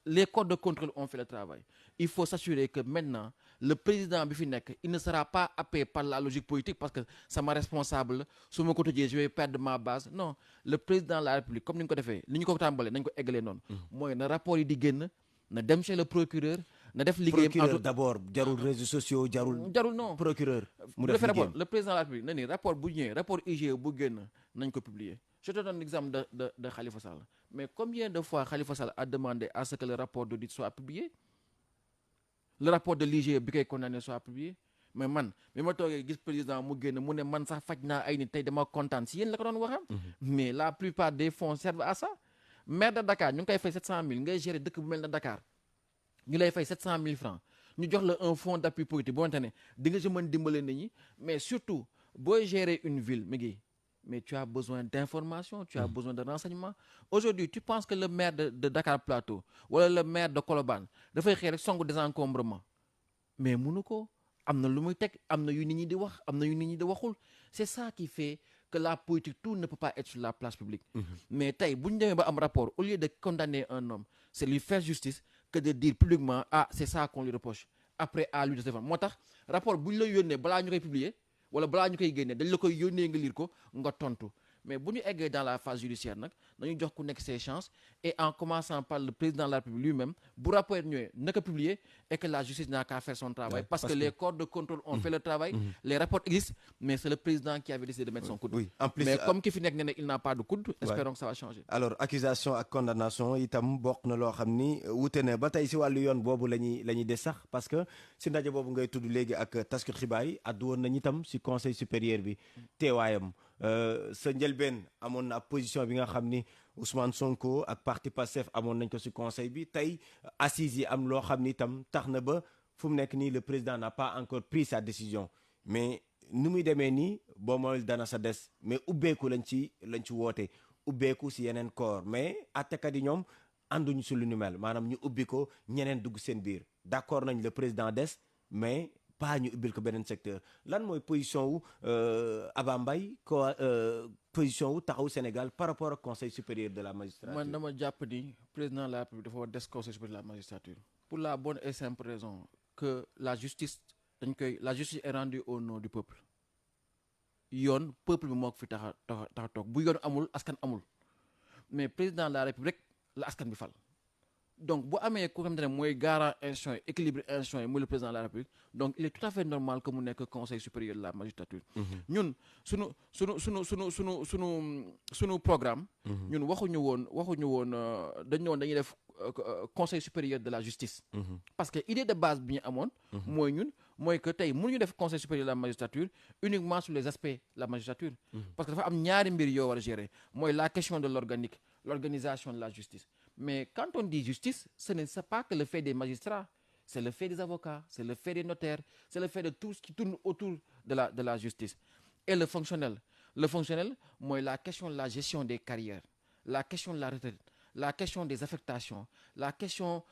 les corps de contrôle ont fait le travail il faut s'assurer que maintenant le président bi fi nekk il ne sera pas happé par la logique politique parce que sama responsable su ma ko tëjee je vais perdre ma base non le président de la République comme ni ñu ko defee ni ñu ko tàmbalee nañ ko eggalee noonu mooy na rapport yi di génn na dem chez le procureur na def liggéeyam procureur d'abord jarul réseaux sociaux jarul non procureur mu def def rapport liggéeyam le président de la République na ni rapport bu ñëwee rapport IGE bu génn nañ ko publier je te donne l'exemple de Khalifa Sall mais combien de fois Khalifa Sall a demandé à ce que le rapport d'audit soit publié le rapport de l'IGE bi koy condamné soit publié mais man bi ma toogee gis président mu génn mu ne man sax faj naa ay nit tey dama kontaan si yéen la ko doon waxam mais la plupart des fonds servent à ça maire de Dakar ñu ngi koy fay 700 000 ngay gérer dëkk bu mel ne Dakar ñu lay fay 700 000 francs ñu jox la un fonds d'appui politique boo xamante ne di nga si mën dimbale nit ñi mais surtout booy gérer une ville mi ngi mais tu as besoin d'informations, tu as besoin de renseignements. Aujourd'hui, tu penses que le maire de Dakar Plateau ou le maire de Colobane dafay xëy rek songu désencombrement mais mënu ko am na lu muy teg am na yu nit ñi di wax am na yu nit ñi di waxul c'est ça qui fait que la politique tout ne peut pas être sur la place publique. Mais tey bu ñu demee ba am rapport au lieu de condamner un homme c'est lui faire justice que de dire publiquement ah c'est ça qu'on lui reproche après à lui de se défendre moo tax rapport bu ñu la yónnee balaa ñu koy publier wala balaa ñu koy génnee dañ la koy yónnee nga lire ko nga tontu mais bu ñu eggee dans la phase judiciaire nag nañu jox ku nekk ses chances et en commençant par le président de la République lui-même bu rapport ñëwee naka publier et que la justice n'a qu'à faire son travail parce que les corps de contrôle ont fait le travail les rapports existent mais c'est le président qui avait décidé de mettre son coude en plus mais comme ki fi nekk ne il n'a pas de coude espérons que ça va changer alors accusation ak condamnation itam bokk na loo xam ni wute na ba tey si wàllu yoon boobu la ñuy des sax parce que si ndaje boobu ngay tudd léegi ak taskatu xibaar yi addu woon nañu itam si conseil supérieur bi teewaayam sa njëlbeen amoon na position bi nga xam ni Ousmane Sonko ak parti Pastef amoon nañ ko si conseil bi tey assises yi am loo xam ni itam tax na ba fu mu nekk nii le président n'a pas encore pris sa décision mais nu muy demee nii boo mooy dana sa des mais ubbeeku lañ ci woote ubbeeku si yeneen corps mais àttekat yi ñoom ànduñu si lu ñu mel maanaam ñu ubbi ko ñeneen dugg seen biir d'accord nañ le président des mais pas ñu ubbil ko beneen secteur lan mooy position wu Aba Mbaye ko position wu taxaw Sénégal par rapport au conseil supérieur de la magistrature. man dama jàpp ni président de la République dafa war des conseil supérieur de la magistrature pour la bonne et simple raison que la justice est rendue au nom du peuple yoon peuple bi moo ko fi tax a toog bu yoon amul askan amul mais président de la République la askan bi fal donc bu amee ku xam ne mooy garant institution yi équilibre institution yi muy le président de la République donc il est tout à fait normal que mu nekk conseil supérieur de la magistrature ñun sunu programme ñun waxuñu woon dañu woon dañuy def conseil supérieur de la justice parce que idée de base bi ñu amoon mooy que tey mënuñu def conseil supérieur de la magistrature uniquement sur les aspects de la magistrature parce que dafa am ñaari mbir yoo war a gérer mooy la question de l'organique l'organisation de la justice mais quand on dit justice ce n'est pas que le fait des magistrats c'est le fait des avocats c'est le fait des notaires c'est le fait de tout ce qui tourne autour de la justice et le fonctionnel mooy la question de la gestion des carrières la question de la retraite la question des affectations la question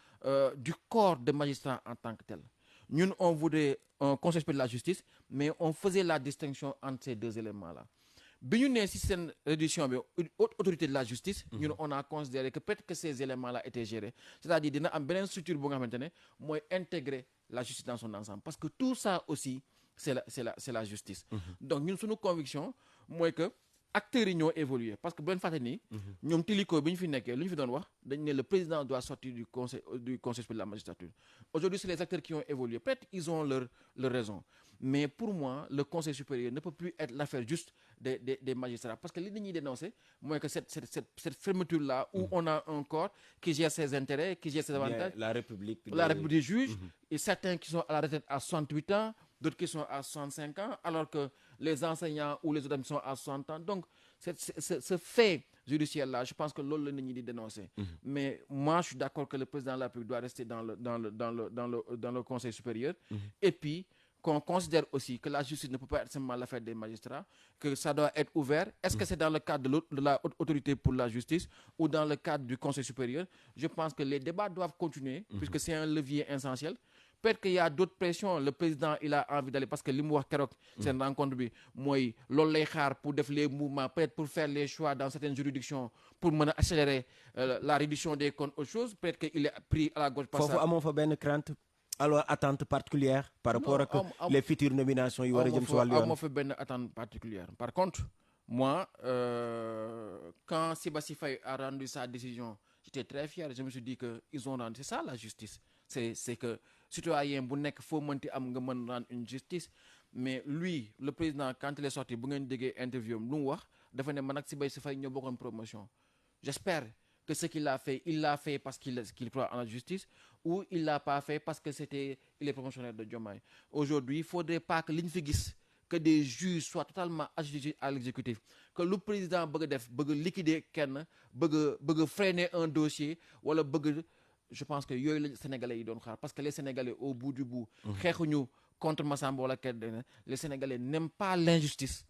du corps de magistrats en tant que tel ñun on voudrait un conseil supérieur de la justice mais on faisait la distinction entre ces deux éléments là bi ñu nee si seen réduction bi haute autorité de la justice ñun on a considéré que peut-être que ces éléments là étaient gérés c'est-à-dire dina am beneen structure bu nga xamante ne mooy intégrer la justice dans son ensemble parce que tout ça aussi c'est la justice donc ñun suñu conviction mooy que acteurs yi ñoo évolué parce que bu leen fàtte nii ñoom tiliko bi ñu fi nekkee lu ñu fi doon wax dañ ne le président doit sortir du conseil supérieur de la magistrature aujourd'hui c'est les acteurs qui ont évolué peut-être ils ont leur raison mais pour moi le conseil supérieur ne peut plus être l'affaire juste des magistrats parce que li nit ñuy dénoncer mooy que cette fermeture là où on a un corps qui gère ses intérêts qui gère ses avantages la République des juges et certains qui sont à la retraite à 68 ans d'autres qui sont à 65 ans alors que les enseignants ou les autres sont à 60 ans donc ce fait judiciaire là je pense que loolu la nit ñi di dénoncer mais moi je suis d'accord que le président de la République doit rester dans le conseil supérieur et puis qu'on considère aussi que la justice ne peut pas être simplement l'affaire des magistrats, que ça doit être ouvert. Est-ce que c'est dans le cadre de la haute autorité pour la justice ou dans le cadre du conseil supérieur? Je pense que les débats doivent continuer puisque c'est un levier essentiel. Peut-être qu'il y a d'autres pressions. Le président, il a envie d'aller parce que li mu wax keroog seen rencontre bi mooy loolu lay xaar pour def les mouvements, peut-être pour faire les choix dans certaines juridictions pour mën a accélérer la réduction des comptes autre chose. Peut-être qu'il est pris à la gauche par ça. Foofu amoo fa benn crainte alors attente particulière par rapport ak les futures nominations yu war a jëm si wàllu yoon. amoo fa benn attente particulière. Par contre, moi, quand Sébastien Faye a rendu sa décision, j'étais très fier. Je me suis dit que ils ont rendu. C'est ça la justice. C'est que citoyen bu nekk foo mënti am nga mën rendre une justice mais lui le président quand il est sorti bu ngeen déggee interview am lu mu wax dafa ne man ak Sébastien Faye ñoo bokkoon promotion. J'espère que ce qu'il a fait il l'a fait parce qu'il croit en la justice ou il l'a pas fait parce que il est promotionnaire de Diomaye. Aujourd'hui il faudrait pas que li ñu fi gis que des juges soient totalement adjugés à l'exécutif que le président bëgg liquider kenn bëgg freiner un dossier wala je pense que yooyu la Sénégalais yi doon xaar parce que les Sénégalais au bout du bout xeexuñu contre Massamba wala kenn les Sénégalais n'aiment pas l'injustice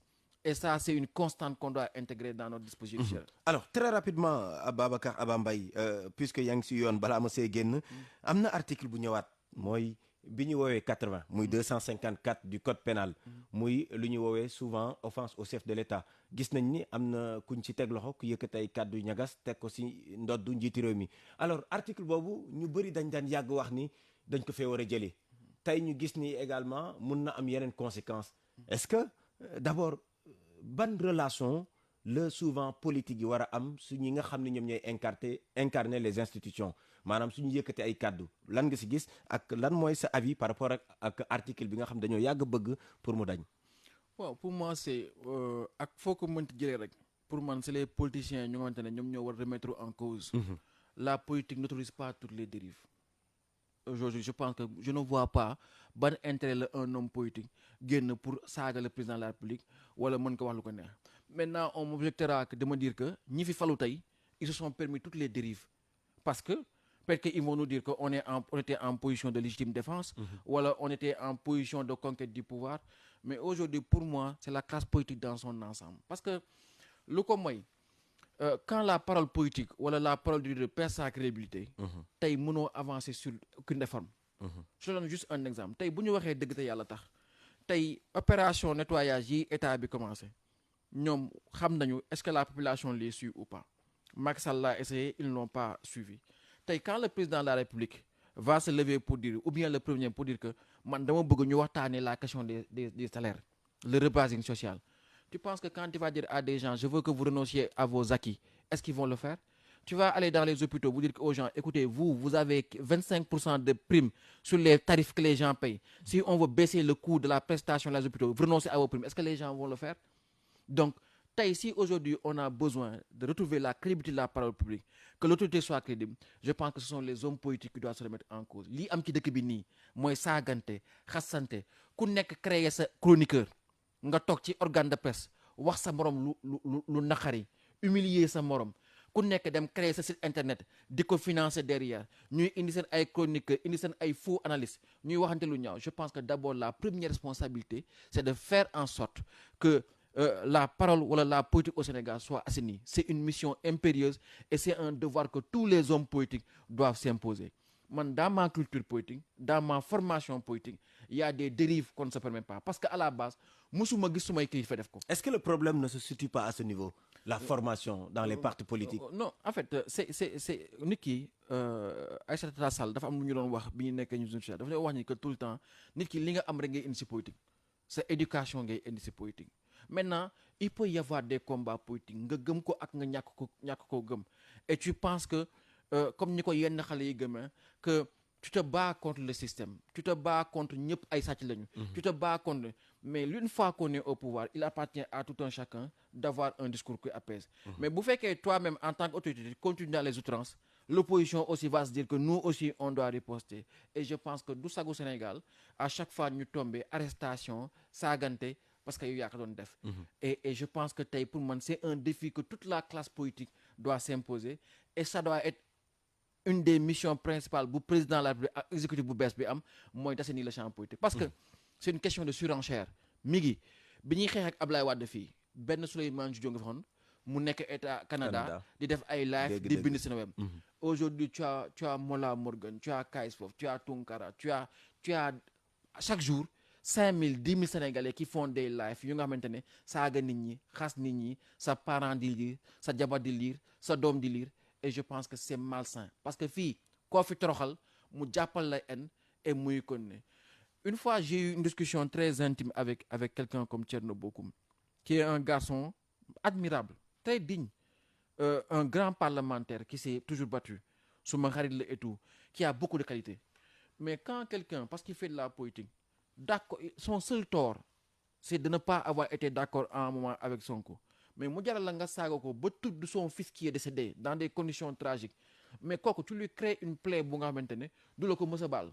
Et ça, c'est une constante qu'on doit intégrer dans notre dispositif. Alors très rapidement Ababacar Abambaye puisque yaa ngi si yoon balaa ma see génn am na article bu ñëwaat mooy bi ñu woowee 80 muy 254 du code pénal muy lu ñu woowee souvent offense au chef de l'État gis nañ ni am na kuñ ci teg loxo ku yëkkati ay kàddu ñagas teg ko si ndoddu njiiti réew mi alors article boobu ñu bëri dañ daan yàgg wax ni dañ ko fee war a jëlee tey ñu gis ni également mun na am yeneen conséquences est-ce que d'abord ban relation le souvent politique yi war a am su ñi nga xam ne ñoom ñooy incarner les institutions maanaam suñu yëkkati ay kàddu lan nga si gis ak lan mooy sa avis par rapport ak article bi nga xam dañoo yàgg bëgg pour mu dañ. waaw pour moi c'est ak foo ko mënti jëlee rek pour man c'est les politiciens ñu nga xamante ne ñoom ñoo war remettre en cause. La politique n'autorise pas toutes les dérives. Aujourd'hui je pense que je ne vois pas ban intérêt la un homme politique génn pour saaga le président de la République wala mën ko wax lu ko neex. Maintenant on m'objectera de me dire que ñi fi falu tey ils se sont permis toutes les dérives parce que peut-être qu'ils vont nous dire qu'on on était en position de légitime défense wala on était en position de conquête du pouvoir mais aujourd'hui pour moi c'est la classe politique dans son ensemble parce que lu ko mooy quand la parole politique wala la parole du leader perd sa crédibilité tey mënoo avancer sur aucune réforme je te donne juste un exemple tey bu ñu waxee dëgg te yàlla tax tey opération nettoyage yi état bi commencé ñoom xam nañu est-ce que la population les suit ou pas Macky Sall l'a essayé ils ne l'ont pas suivi tey quand le président de la République va se lever pour dire ou bien le premier pour dire que man dama bëgg ñu waxtaanee la question des salaires le rebasing social tu penses que quand tu vas dire à des gens je veux que vous renonciez à vos acquis est-ce qu'ils vont le faire tu vas aller dans les hôpitaux vous dire aux gens écoutez vous avez 25% de primes sur les tarifs que les gens payent si on veut baisser le coût de la prestation des hôpitaux vous renoncez à vos primes est-ce que les gens vont le faire donc tey si aujourd'hui on a besoin de retrouver la crédibilité de la parole publique que l'autorité soit crédible je pense que ce sont les hommes politiques qui doivent se remettre en cause lii am ci dëkk bi nii mooy saagante xasante ku nekk créer sa chroniqueur nga toog ci organe de presse wax sa morom lu naqari humilier sa morom ku nekk dem créer sa site internet di ko financer derrière ñuy indi seen ay chroniqueurs indi seen ay faux analystes ñuy waxante lu ñaaw je pense que d'abord la première responsabilité c'est de faire en sorte que la parole wala la politique au Sénégal soit assainie c'est une mission impérieuse et c'est un devoir que tous les hommes politiques doivent s'imposer man dans ma culture politique dans ma formation politique il y a des dérives qu'on ne se permet pas parce que à la base musuma gis sumay kilifa def ko. Est-ce que le problème ne se situe pas à ce niveau la formation dans les partis politiques. Non en fait c'est nit ki Aïssata Tall Sall dafa am lu ñu doon wax bi ñu nekkee ñu dafa lay wax ni que tout le temps nit ki li nga am rek ngay indi si politique sa éducation ngay indi si politique. Maintenant il peut y avoir des combats politiques nga gëm ko ak nga ñàkk ko gëm et tu penses que comme ni ko yenn xale yi gëmee que tu te bats contre le système tu te bats contre ñëpp ay sàcc lañu tu te bats contre mais une fois qu'on est au pouvoir il appartient à tout un chacun d'avoir un discours qui apaise mais bu fekkee toi-même en tant qu'autorité tu continues dans les outrances l'opposition aussi va se dire que nous aussi on doit riposter et je pense que du sagu Sénégal à chaque fois ñu tomber arrestation saagante parce que yow yaa ko doon def et je pense que tey pour man c'est un défi que toute la classe politique doit s'imposer et ça doit être une des missions principales bu président de la République ak exécutif bu bees bi am mooy d'assainir le champ politique parce que c'est une question de surenchère mi ngi bi ñuy xeex ak Ablaye Wade fii benn Souleymane Jules nga fa xoon mu nekk état Canada di def ay live di bind seen web aujourd'hui tu as Mola Morgan tu as Kayz Fof tu as Tunkara tu as chaque jour 5000 10 000 Sénégalais qui font des lives yu nga xamante ne saaga nit ñi xas nit ñi sa parent di lire sa jabar di lire sa doom di lire et je pense que c'est malsain parce que fii koo fi toroxal mu jàppal la haine et muy continuer une fois j'ai eu une discussion très intime avec quelqu'un comme Thierno Bocoum qui est un garçon admirable très digne un grand parlementaire qui s'est toujours battu suma xarit la et tout qui a beaucoup de qualités mais quand quelqu'un parce qu'il fait de la politique d'accord son seul tort c'est de ne pas avoir été d'accord à un moment avec Sonko mais mu jaral la nga saaga ko ba tudd son fils qui est décédé dans des conditions tragiques mais kooku tu lui crées une plaie bu nga xamante ne du la ko mës a baal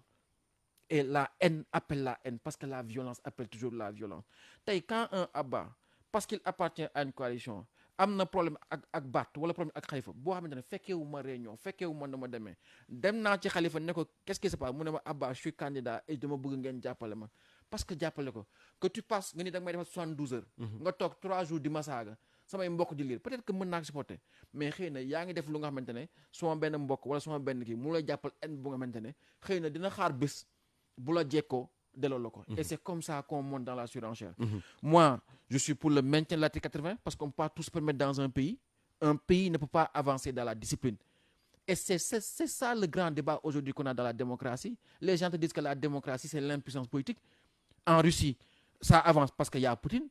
et la haine appelle la haine parce que la violence appelle toujours la violence tey quand un Abba parce qu'il appartient à une coalition am na problème ak Barth wala problème ak Khalifa boo xamante ne fekkeewu ma réunion fekkeewu ma dama dem naa ci Khalifa ne ko qu'est-ce qui se passe mu ne ma Abba je suis candidat et dama bëgg ngeen jàppale ma parce que jàppale ko que tu passes nga ni da nga may defal 72 heures. nga toog 3 jours di ma saaga samay mbokk di lire peut-être que mën naa ko supporter mais xëy na yaa ngi def lu nga xamante ne suma benn mbokk wala suma benn kii mu lay jàppal en bu nga xamante ne xëy na dina xaar bés bu la jekkoo delloo la ko. Et c'est comme ça qu'on monte dans la surenchère. Moi, je suis pour le maintien de l'article 80 parce qu'on ne peut pas tout se permettre dans un pays. Un pays ne peut pas avancer dans la discipline. Et c'est ça le grand débat aujourd'hui qu'on a dans la démocratie. Les gens te disent que la démocratie, c'est l'impuissance politique. En Russie, ça avance parce qu'il y a Poutine.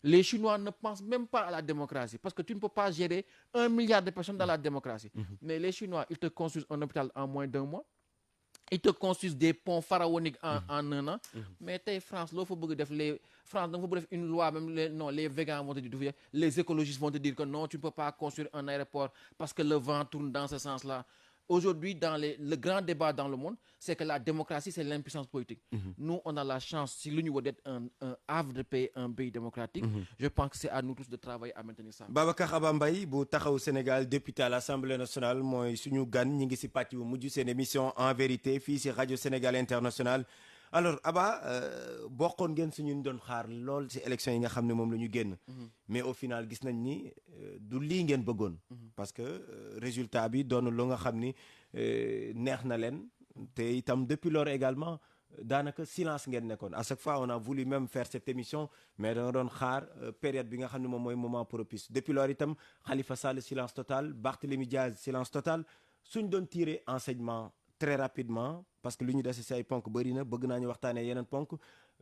Les Chinois ne pensent même pas à la démocratie parce que tu ne peux pas gérer 1 milliard de personnes dans la démocratie. Mais les Chinois, ils te construisent un hôpital en moins d'1 mois. Ils te construisent des ponts pharaoniques en 1 an. Mais tey France, loo fa bëgg def France da nga fa bëgg def une loi même les végans vont te dire, les écologistes vont te dire que non, tu ne peux pas construire un aéroport parce que le vent tourne dans ce sens-là. Aujourd'hui, le grand débat dans le monde, c'est que la démocratie, c'est l'impuissance politique. Nous, on a la chance, si l'Union d'être un havre de paix, un pays démocratique, je pense que c'est à nous tous de travailler à maintenir ça. Babacar Aba Mbaye bu taxaw Sénégal député à l'Assemblée nationale mooy suñu gan ñi ngi si pàcc bu mujj seen émission en vérité fii si rajo Sénégal International. Alors Aba bokkoon ngeen suñu doon xaar lool si élection yi nga xam ne moom la ñu génn. mais au final gis nañ ni du lii ngeen bëggoon. parce que résultat bi doon lu nga xam ni neex na leen te itam depuis lors également daanaka silence ngeen nekkoon à chaque fois on a voulu même faire cette émission mais da nga doon xaar période bi nga xam ne moom mooy moment propice depuis lors itam Khalifa Sall silence total Barthélémy Diaz silence total suñ doon tirer enseignement très rapidement parce que lu ñu dese si ay ponk bëri na bëgg naa ñu waxtaanee yeneen ponk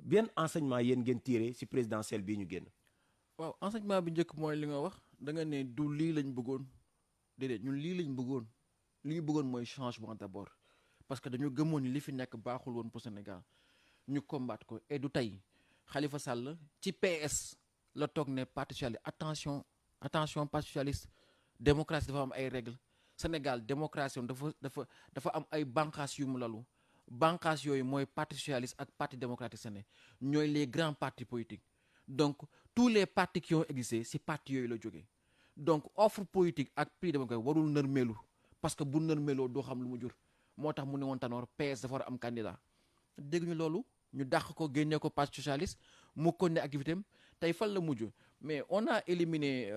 bien enseignement yéen ngeen tiré si présidentielle bii ñu génn. waaw enseignement bi njëkk mooy li nga wax da nga ne du lii lañ bëggoon déedéet ñun lii lañ bëggoon li ñu bëggoon mooy changement d'abord parce que dañu gëmoon ni li fi nekk baaxul woon pour Sénégal ñu combattre ko et du tey Khalifa Sall ci PS la toog ne parti socialiste attention parti socialiste démocratie dafa am ay règles Sénégal démocratie dafa am ay bànqaas yu mu lalu bànqaas yooyu mooy parti socialiste ak parti démocratique sénégalais ñooy les grands partis politiques donc tous les partis qui ont existé si parti yooyu la jógee donc offre politique ak prix démocratique warul nërmeelu parce que bu nërmeeloo doo xam lu mu jur moo tax mu ne woon Tanor PS dafa war a am candidat dégg ñu loolu ñu dàq ko génnee ko parti socialiste mu continuer activité am tey fan la mujj mais on a éliminé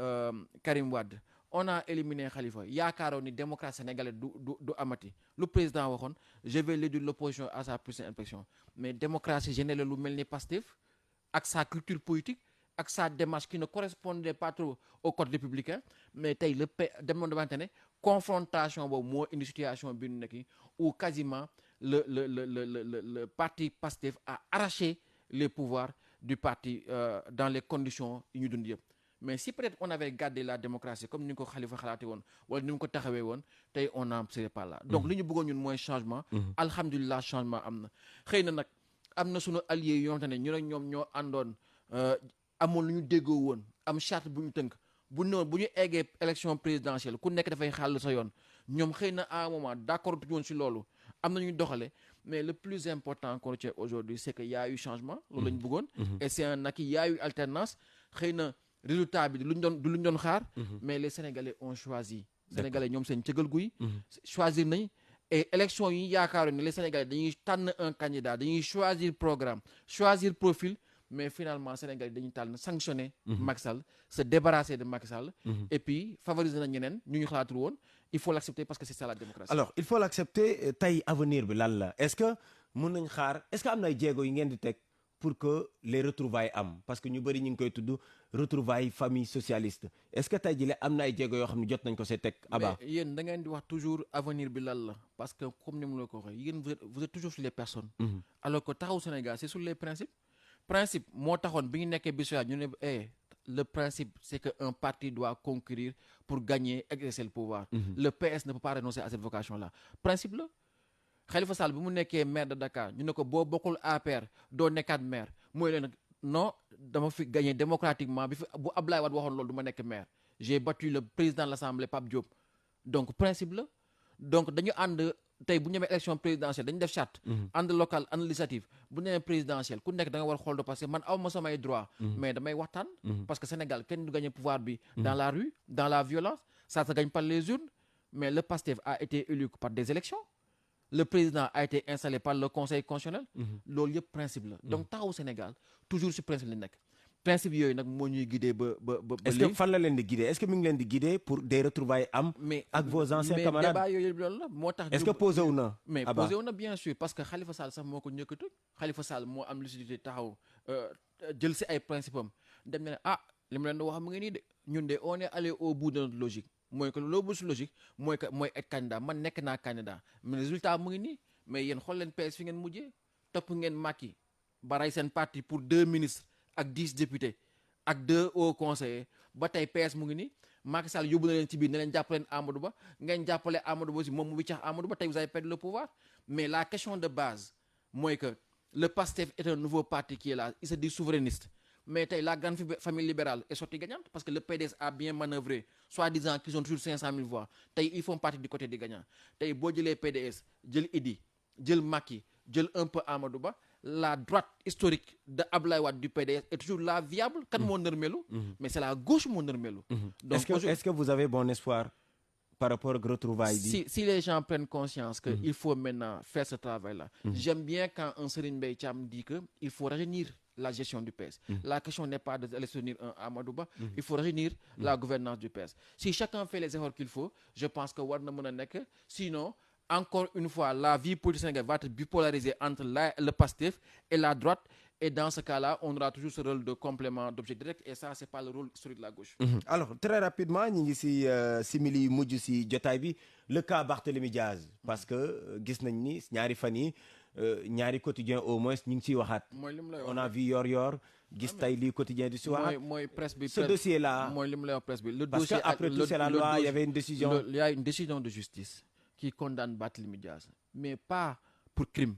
Karim Wade on a éliminé Khalifa yaakaaroon ni démocratie sénégalaise du amati lu président waxoon je vais réduire l'opposition à sa plus inspection mais démocratie générale lu mel ni Pastef ak sa culture politique ak sa démarche qui ne correspondait pas trop au code républicain mais tey demoon demante ne confrontation boobu moo indi situation bi ñu nekk où quasiment le parti Pastef a arraché les pouvoirs du parti dans les conditions yi ñu dund yëpp mais si peut-être on avait gardé la démocratie comme ni ko Khalifa xalaate woon wala ni mu ko taxawee woon tey on n'en serait pas là donc li ñu bëggoon ñun mooy changement alhamdulilah changement am na xëy na nag am na sunu alliés yoo xamante ne ñu ne ñoom ñoo àndoon amoon lu ñu déggoo woon am charte bu ñu tënk bu ñu eggee élection présidentielle ku nekk dafay xàll sa yoon ñoom xëy na à un moment d'accord tuñu woon si loolu am na ñu doxale mais le plus important qu'on retient aujourd'hui c'est que y a eu changement loolu la ñu bëggoon et c'est un acquis y a eu alternance xëy na résultat bi du lu ñu doon xaar mais les Sénégalais ont choisi Sénégalais ñoom seen cëgal guy choisir nañ et élection yi yaakaaroon ne les Sénégalais dañuy tànn un candidat dañuy choisir programme choisir profil mais finalement Sénégalais dañuy tànn sanctionner Macky Sall se débarrasser de Macky Sall et puis favoriser na ñeneen ñu xalaatul woon il faut l'accepter parce que c'est ça la démocratie. Alors il faut l'accepter tey avenir bi lan la est-ce que mën nañ xaar est-ce que am na ay jéego yi ngeen di teg pour que les retrouvailles am parce que ñu bëri ñu ngi koy tudd retrouvailles famille socialiste est-ce que tey jii am na ay jéego yoo xam ne jot nañ ko see teg Aba. mais yéen da ngeen di wax toujours avenir bi lan la parce que comme ni mu la ko waxee yéen vous êtes toujours sur les personnes. alors que taxaw Sénégal c'est sur les principe moo taxoon bi ñu nekkee bisoya ñu ne le principe c'est que un parti doit concourir pour gagner exercer le pouvoir. Le PS ne peut pas renoncer à cette vocation-là principe la. Khalifa Sall bi mu nekkee maire de Dakar ñu ne ko boo bokkul APR doo nekkaat maire mooy leen non dama fi gagné démocratiquement bi fi bu Ablaye Wade waxoon loolu du ma nekk maire j'ai battu le président de l'Assemblée Pape Diop donc principe la donc dañu ànd tey bu ñu demee élection présidentielle dañu def charte ànd local ànd législative bu ñu demee présidentielle ku nekk da nga war a xool parce que man aw ma samay droit mais damay waxtaan parce que Sénégal kenn du gagné pouvoir bi dans la rue dans la violence ça se gagne par les urnes mais le PASTEF a été élu par des élections le président a été installé par le conseil constitutionnel. loolu yëpp principe la. donc taxawu Sénégal toujours ci principe la nekk. principe yooyu nag moo ñuy guider ba est-ce que fan la leen di guider est-ce que mi ngi leen di guider pour des retrouvailles am. mais ak vos anciens camarades débat yooyu loolu la moo tax. est-ce que posé wu na. mais posé wu na bien sûr parce que Khalifa Sall sax moo ko ñëkkatu Khalifa Sall moo am lucidité taxaw jël si ay principe am dem na ne li mu leen di wax mu ngi nii de ñun de on est allé au bout de notre logique mooy que loo bu si logique mooy que mooy être candidat man nekk naa candidat mais résultat mu ngi nii mais yéen xool leen PS fi ngeen mujjee topp ngeen Macky ba rey seen parti pour 2 ministres ak 10 députés ak 2 hauts conseillers ba tey PS mu ngi nii Macky Sall yóbbu na leen ci biir ne leen jàppaleen Amadou Ba ngeen jàppale Amadou Ba aussi moom mu wiccax Amadou Ba tey vous avez perdu le pouvoir mais la question de base mooy que le PASTEF est un nouveau parti qui est là il se dit souverainiste mais tey la grande famille libérale est sortie gagnante parce que le PDS a bien manœuvré soi-disant qu'ils ont toujours 500 000 voix tey ils font partie du côté des gagnants tey boo jëlee PDS jël Idi jël Macky jël un peu Amadou Ba la droite historique de Abdoulaye Wade du PDS est toujours là viable kan moo nërmelu mais c'est la gauche moo nërmelu donc est-ce que vous avez bon espoir par rapport aux retrouvailles si les gens prennent conscience que il faut maintenant faire ce travail-là j'aime bien quand un Serigne Mbaye Thiam dit que il faut rajeunir la gestion du PS. La question n'est pas d'aller soutenir un Amadou Ba, il faut rajeunir la gouvernance du PS. Si chacun fait les efforts qu'il faut, je pense que war na mën a nekk sinon encore une fois la vie politique sénégalaise va être bipolarisée entre le PASTEF et la droite et dans ce cas-là on aura toujours ce rôle de complément d'objet direct et ça c'est pas le rôle historique de la gauche. Alors très rapidement ñu ngi si simili yu mujj si jotaay bi le cas Barthélémy Diaz parce que gis nañ ni ñaari fan yi ñaari quotidien au moins ñu ngi ciy waxaat. On a vu Yor gis tey lii quotidien du si waxaat. mooy presse bi ce dossier là. mooy li mu lay wax presse bi le parce dossier que après tout c'est la loi il y avait une décision. Il y a une décision de justice qui condamne Barthélémy Diaz mais pas pour crime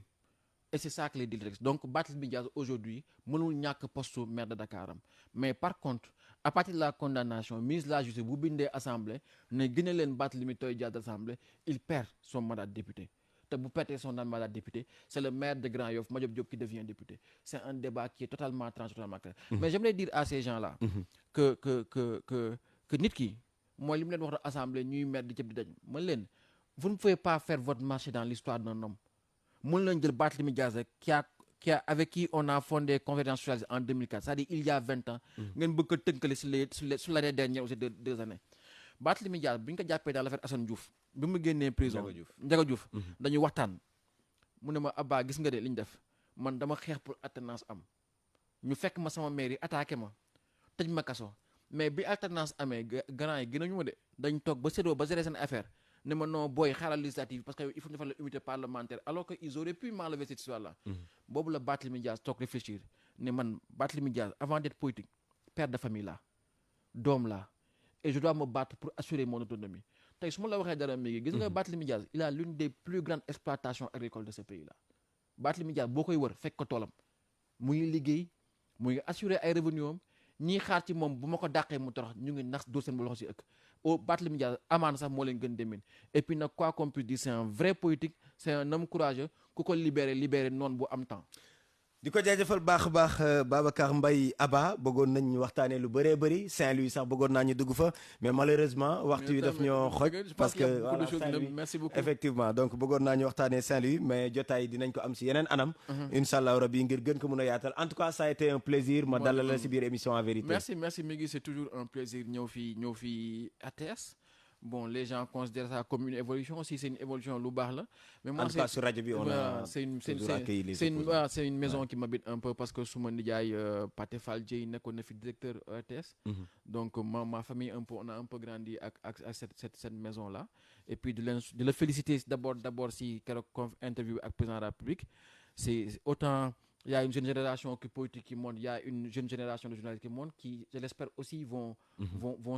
et c'est ça que les directs donc Barthélémy Diaz aujourd'hui mënul ñàkk poste maire de Dakar am mais par contre à partir de la condamnation ministre de la justice bu bindee assemblée ne gën a leen Barthélémy Diaz d'assemblée il perd son mandat de député te bu perdre son mandat de député c'est le maire de Grand Yoff Madiop Diop qui devient député c'est un débat qui est totalement tranché totalement clair mais j'aimerais dire à ces gens-là que nit ki mooy li mu leen wax assemblée ñuy maire di cëb di dañ man leen vous ne pouvez pas faire votre marché dans l'histoire d'un homme mën leen jël Barthélémy Diaz rek avec qui on a fondé Convergence socialiste en 2004 c'est-à-dire il y a 20 ans ngeen bëgg ko tënkale sur l'année dernière aussi 2 années Barthélémy Diaz bi ñu ko jàppee dans l'affaire Assane Diouf bi mu génnee prison Ndiaga Diouf dañuy waxtaan mu ne ma Abba gis nga de li ñu def man dama xeex pour alternance am ñu fekk ma sama mairie attaqué ma tëj ma kaso mais bi alternance amee grand yi gënañu ma de dañ toog ba séddoo ba gérer seen affaire ne ma non booy xaaral législative parce que il faut ñu defal la unité parlementaire alors que ils auraient pu m'enlever cette histoire là boobu la Barthélémy Diaz toog réfléchir ne man Barthélémy Diaz avant d'être politique père de famille la doom la et je dois me battre pour assurer mon autonomie tey su ma la waxee dara mi ngi gis nga Barthélémy Diaz il a l'une des plus grandes exploitations agricoles de ce pays là Barthélémy Diaz boo koy wër fekk ko toolam mu ngi liggéey mu ngi assurer ay revenus am ñii xaar ci moom bu ma ko dàqee mu torox ñu ngi nax dóor seen bu loxo si ëkk Barthélémy Diaz amaana sax moo leen gën demin et puis nag quoi qu'on puisse dire c'est un vrai politique c'est un homme courageux ku ko libéré noonu bu am temps. di ko jaajëfal baax a baax Babacar Mbaye Abba bëggoon nañ ñu waxtaanee lu bëree bëri Saint-Louis sax bëggoon naa ñu dugg fa mais malheureusement waxtu wi daf ñoo xoj parce que voilà Saint-Louis merci beaucoup effectivement donc bëggoon naa ñu waxtaanee Saint-Louis mais jotaay dinañ ko am si yeneen anam incha allah rabi ngir gën ko mën a yaatal en tout cas ça a été un plaisir ma dalal la si biir émission en vérité merci Migui c'est toujours un plaisir ñëw fii RTS bon les gens considèrent ça comme une évolution aussi c'est une évolution lu baax la mais moi en tout cas sur rajo bi on a c'est une maison qui m'habite un peu parce que suma nijaay Pathé Fall Dieye nekkoon na fi directeur RTS donc ma famille un peu on a un peu grandi ak cette maison là et puis de la féliciter d'abord si keroog interview ak président de la République c'est autant il y a une jeune génération politique qui monte, il y a une jeune génération de journalistes qui monte, qui, je l'espère aussi, vont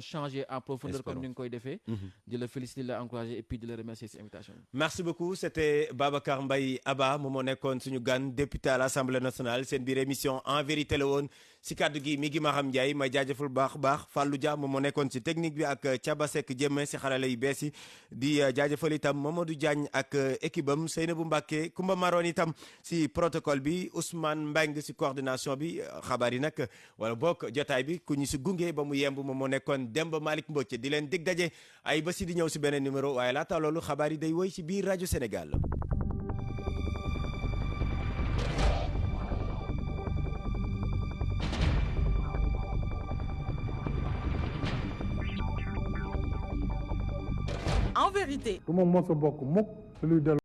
changer en profondeur comme nous l'avons fait. De le féliciter, de l'encourager et puis de le remercier de cette invitation. Merci beaucoup. C'était Babacar Mbaye Abba, moom nekkoon suñu gan député à l'Assemblée nationale seen biir émission en vérité la woon si kàddu gi mi ngi Maham Ndiaye may jaajëfal baax Fallou Dia moom moo nekkoon si technique bi ak Thiaba Seck Diémé si xarala yu bees yi di jaajëfal itam Mamadou Diagne ak équipe am Seynabou Mbacké Koumba Maroon itam si protocole bi Ousmane Mbengue si coordination bi xabaar yi nag wala bokk jotaay bi ku ñu si gunge ba mu yemb moom moo nekkoon Demba Malick Mbocc di leen dig daje ay ba si di ñëw si beneen numéro waaye laata loolu xabaar yi day woy si biir rajo Sénégal. en vérité. du ma mos a bokk mukk ci luy dellu